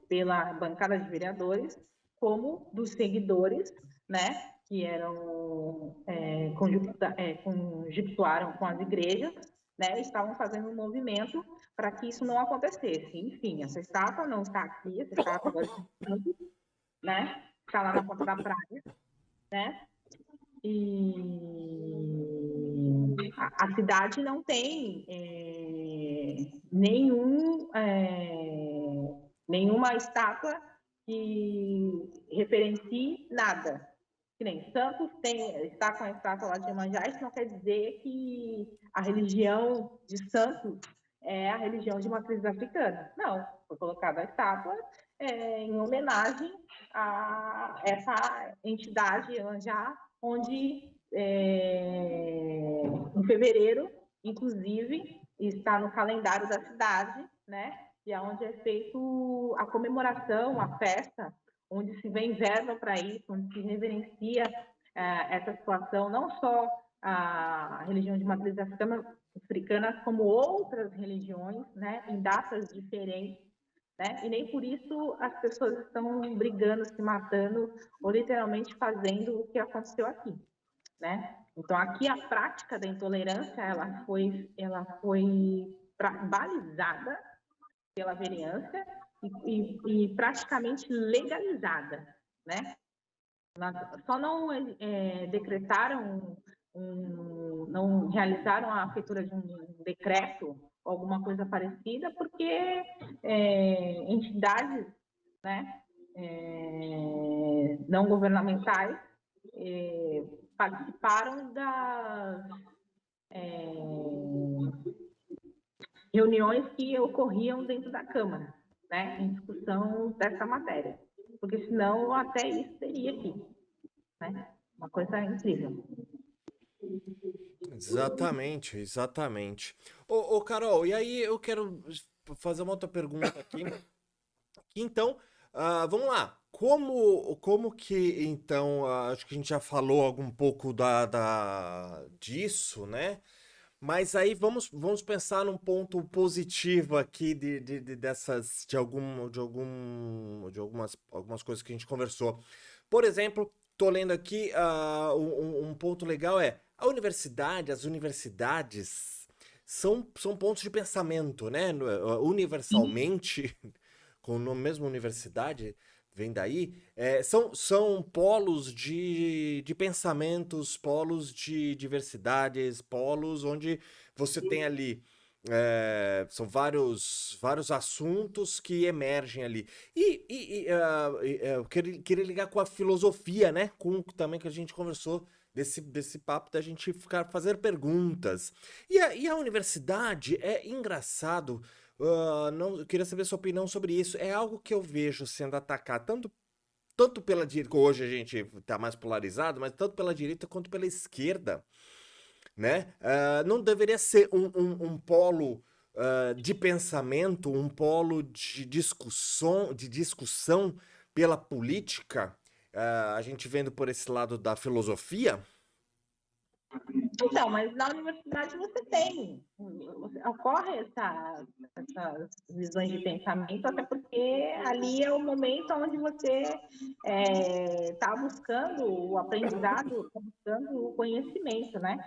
pela bancada de vereadores, como dos seguidores, né? Que conjuntuaram com as igrejas, né? Estavam fazendo um movimento para que isso não acontecesse. Enfim, essa estátua não está aqui, essa estátua agora né? Está lá na ponta da praia, né? E a cidade não tem nenhuma estátua que referencie nada. Que nem Santos está com a estátua lá de Iemanjá, isso não quer dizer que a religião de Santos é a religião de matriz africana. Não, foi colocada a estátua em homenagem a essa entidade Iemanjá, onde em fevereiro, inclusive, está no calendário da cidade, né? E é onde é feito a comemoração, a festa, onde se vem verba para isso, onde se reverencia essa situação, não só a religião de matriz africana, como outras religiões, né? Em datas diferentes. Né? E nem por isso as pessoas estão brigando, se matando, ou literalmente fazendo o que aconteceu aqui, né? Então, aqui a prática da intolerância, ela foi balizada pela vereança e praticamente legalizada, né? Só não decretaram, não realizaram a feitura de um decreto, alguma coisa parecida, porque entidades, né, não governamentais participaram das reuniões que ocorriam dentro da Câmara, né, em discussão dessa matéria, porque senão até isso teria aqui, né, uma coisa incrível. Exatamente, exatamente. Ô, Carol, e aí eu quero fazer uma outra pergunta aqui. Então, vamos lá. Como que, então, acho que a gente já falou algum pouco disso, né? Mas aí vamos pensar num ponto positivo aqui algumas coisas que a gente conversou. Por exemplo, tô lendo aqui, um ponto legal as universidades são pontos de pensamento, né? Universalmente, com o nome mesmo universidade, vem daí, são polos de pensamentos, polos de diversidades, polos onde você tem ali, são vários assuntos que emergem ali. Eu queria ligar com a filosofia, né? Também que a gente conversou desse papo da gente fazer perguntas. E a universidade é engraçado. Eu queria saber sua opinião sobre isso. É algo que eu vejo sendo atacado tanto pela direita, hoje a gente está mais polarizado, mas tanto pela direita quanto pela esquerda, né? Não deveria ser um polo de pensamento, um polo de discussão pela política, a gente vendo por esse lado da filosofia? Então, mas na universidade ocorre essas visões de pensamento, até porque ali é o momento onde você está buscando o aprendizado, está buscando o conhecimento, né?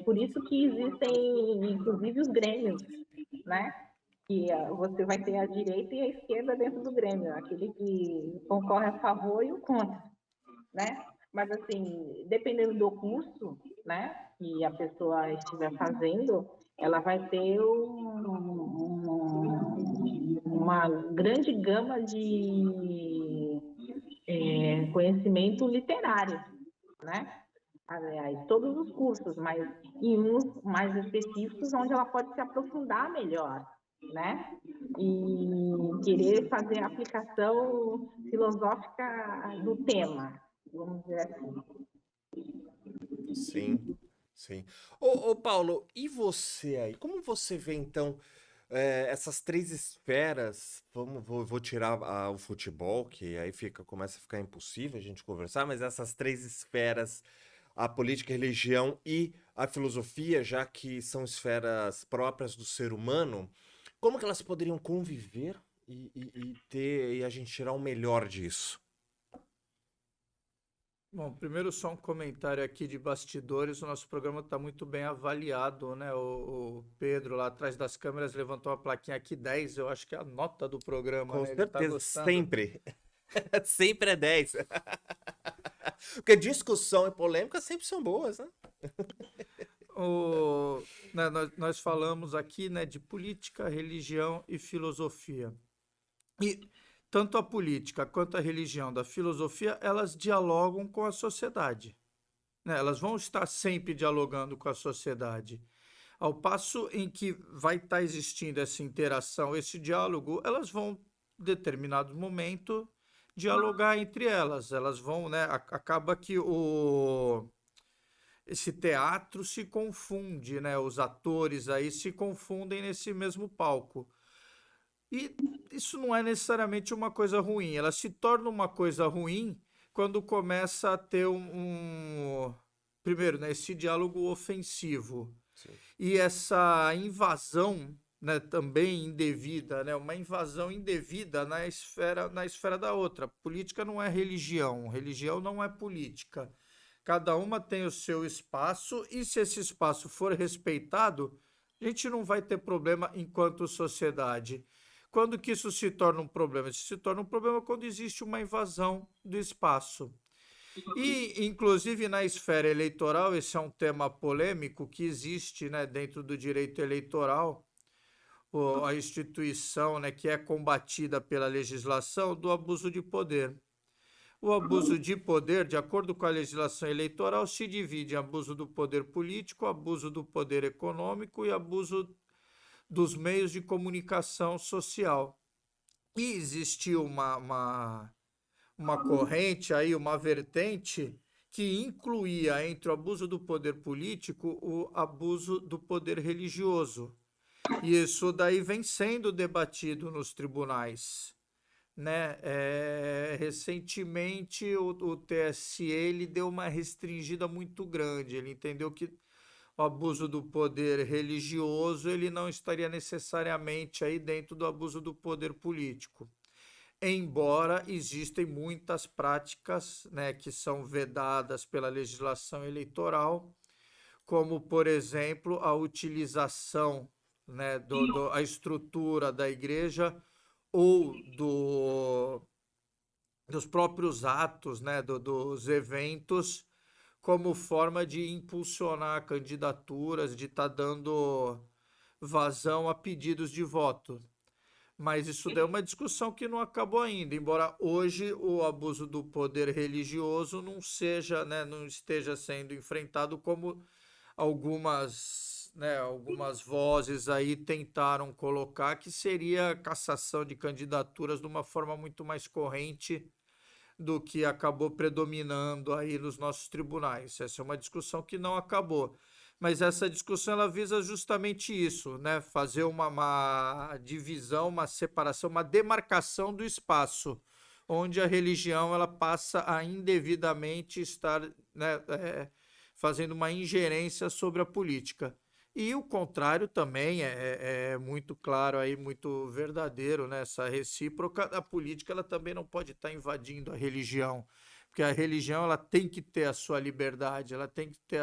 Por isso que existem, inclusive, os grêmios, né? Que você vai ter a direita e a esquerda dentro do grêmio, aquele que concorre a favor e o contra, né? Mas, assim, dependendo do curso, né, que a pessoa estiver fazendo, ela vai ter uma grande gama de conhecimento literário, né? Aliás, todos os cursos, mas em uns mais específicos, onde ela pode se aprofundar melhor, né? E querer fazer a aplicação filosófica do tema, vamos dizer assim. Sim, sim. Ô, Paulo, e você aí? Como você vê, então, essas três esferas? Vou tirar o futebol, que aí começa a ficar impossível a gente conversar, mas essas três esferas, a política, a religião e a filosofia, já que são esferas próprias do ser humano, como que elas poderiam conviver e a gente tirar o melhor disso? Bom, primeiro só um comentário aqui de bastidores. O nosso programa está muito bem avaliado, né? O Pedro lá atrás das câmeras levantou uma plaquinha aqui 10, eu acho que é a nota do programa, Com né? Ele tá certeza, gostando. sempre. Sempre é 10. Porque discussão e polêmica sempre são boas, né? Nós falamos aqui, né, de política, religião e filosofia. E tanto a política quanto a religião da filosofia, elas dialogam com a sociedade, né? Elas vão estar sempre dialogando com a sociedade. Ao passo em que vai estar existindo essa interação, esse diálogo, elas vão, em determinado momento, dialogar entre elas. Elas vão, né? Acaba que esse teatro se confunde, né? Os atores aí se confundem nesse mesmo palco. E isso não é necessariamente uma coisa ruim. Ela se torna uma coisa ruim quando começa a ter primeiro, né, esse diálogo ofensivo. Sim. E essa invasão, né, também indevida, né, uma invasão indevida na esfera da outra. Política não é religião, religião não é política. Cada uma tem o seu espaço e se esse espaço for respeitado, a a gente não vai ter problema enquanto sociedade. Quando que isso se torna um problema? Isso se torna um problema quando existe uma invasão do espaço. E, inclusive, na esfera eleitoral, esse é um tema polêmico que existe, né, dentro do direito eleitoral, a instituição, né, que é combatida pela legislação do abuso de poder. O abuso de poder, de acordo com a legislação eleitoral, se divide em abuso do poder político, abuso do poder econômico e abuso dos meios de comunicação social. E existiu uma corrente aí, uma vertente que incluía entre o abuso do poder político o abuso do poder religioso. E isso daí vem sendo debatido nos tribunais, né? Recentemente o TSE ele deu uma restringida muito grande. Ele entendeu que o abuso do poder religioso ele não estaria necessariamente aí dentro do abuso do poder político. Embora existem muitas práticas, né, que são vedadas pela legislação eleitoral, como, por exemplo, a utilização, né, a estrutura da igreja ou dos próprios atos, né, dos eventos, como forma de impulsionar candidaturas, de estar dando vazão a pedidos de voto. Mas isso daí é uma discussão que não acabou ainda, embora hoje o abuso do poder religioso não seja, né, não esteja sendo enfrentado como algumas vozes aí tentaram colocar, que seria a cassação de candidaturas de uma forma muito mais corrente do que acabou predominando aí nos nossos tribunais. Essa é uma discussão que não acabou. Mas essa discussão ela visa justamente isso, né? Fazer uma divisão, uma separação, uma demarcação do espaço, onde a religião ela passa a indevidamente estar, né, fazendo uma ingerência sobre a política. E o contrário também é muito claro aí, muito verdadeiro, né? Essa recíproca, a política ela também não pode estar invadindo a religião, porque a religião ela tem que ter a sua liberdade, ela tem que ter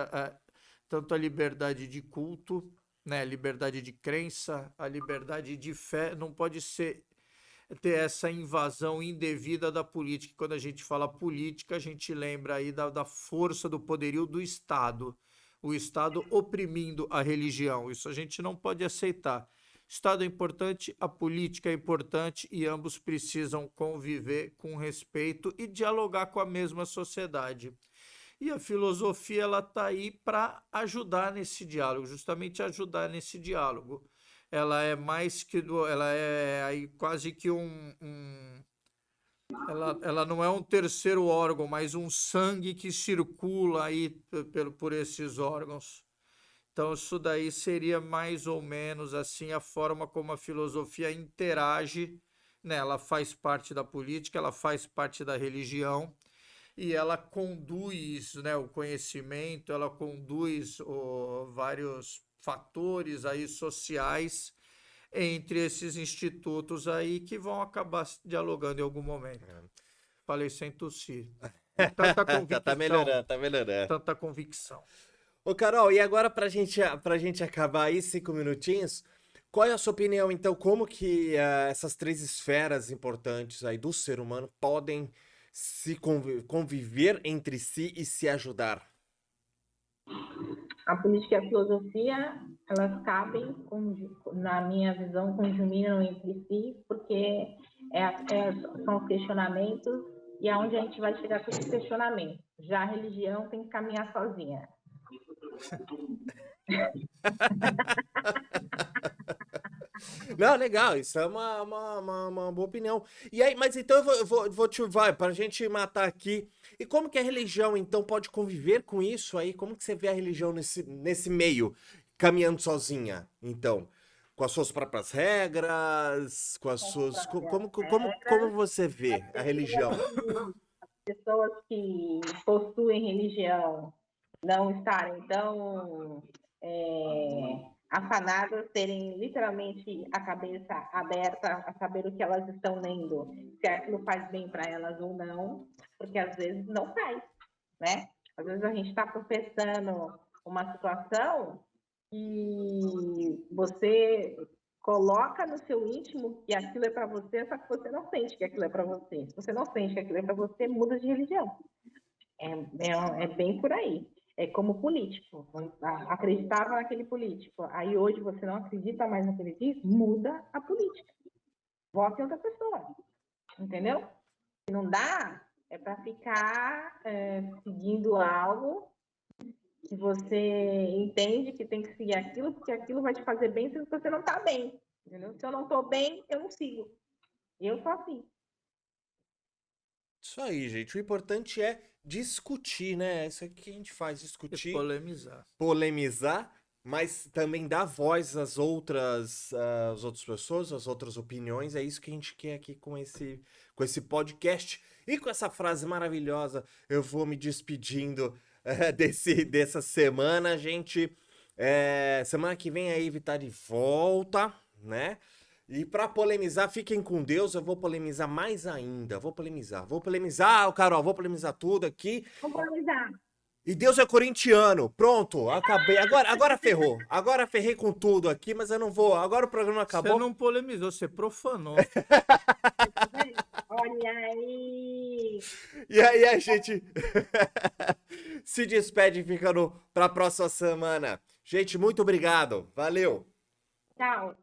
tanto a liberdade de culto, né, a liberdade de crença, a liberdade de fé, não pode ter essa invasão indevida da política. Quando a gente fala política, a gente lembra aí da força do poderio do Estado, o Estado oprimindo a religião. Isso a gente não pode aceitar. O Estado é importante, a política é importante e ambos precisam conviver com respeito e dialogar com a mesma sociedade. E a filosofia ela está aí para ajudar nesse diálogo, justamente ajudar nesse diálogo. Ela é mais que ela é aí quase que ela não é um terceiro órgão, mas um sangue que circula aí por esses órgãos. Então isso daí seria mais ou menos assim a forma como a filosofia interage, né? Ela faz parte da política, ela faz parte da religião. E ela conduz, né, o conhecimento, ela conduz vários fatores aí sociais entre esses institutos aí que vão acabar dialogando em algum momento. Falei sem tossir. Tanta convicção. Tá melhorando, tá melhorando. Tanta convicção. Ô, Carol, e agora pra gente acabar aí, 5 minutinhos, qual é a sua opinião, então, como que essas 3 esferas importantes aí do ser humano podem se conviver entre si e se ajudar? A política e a filosofia, elas cabem, na minha visão, conjuminam entre si, porque são os questionamentos e é onde a gente vai chegar com esse questionamento. Já a religião tem que caminhar sozinha. Não, legal, isso é uma boa opinião. E aí, mas então eu vou pra gente matar aqui. E como que a religião, então, pode conviver com isso aí? Como que você vê a religião nesse meio, caminhando sozinha, então? Com as suas próprias regras, com as suas... Como você vê a religião? As pessoas que possuem religião não estarem tão afanadas, terem literalmente a cabeça aberta a saber o que elas estão lendo, se aquilo faz bem para elas ou não, porque às vezes não faz, né? Às vezes a gente está professando uma situação e você coloca no seu íntimo que aquilo é para você, só que você não sente que aquilo é para você. Se você não sente que aquilo é para você, muda de religião. É bem por aí. É como político. Acreditava naquele político. Aí hoje você não acredita mais no que ele diz, muda a política. Vote em outra pessoa. Entendeu? Se não dá, é para ficar seguindo algo que você entende que tem que seguir aquilo, porque aquilo vai te fazer bem se você não está bem. Entendeu? Se eu não estou bem, eu não sigo. Eu sou assim. Isso aí, gente. O importante é discutir, né? Isso aqui que a gente faz, E discutir, polemizar. polemizar, mas também dar voz às outras pessoas, às outras opiniões. É isso que a gente quer aqui com esse podcast. E com essa frase maravilhosa, eu vou me despedindo dessa semana, gente. Semana que vem a Ivy tá de volta, né? E pra polemizar, fiquem com Deus, eu vou polemizar mais ainda. Vou polemizar, Carol, vou polemizar tudo aqui. Vamos polemizar. E Deus é corintiano. Pronto, acabei. Agora ferrou. Agora ferrei com tudo aqui, mas eu não vou. Agora o programa acabou. Você não polemizou, você profanou. Olha aí. E aí a gente se despede e fica pra próxima semana. Gente, muito obrigado. Valeu. Tchau.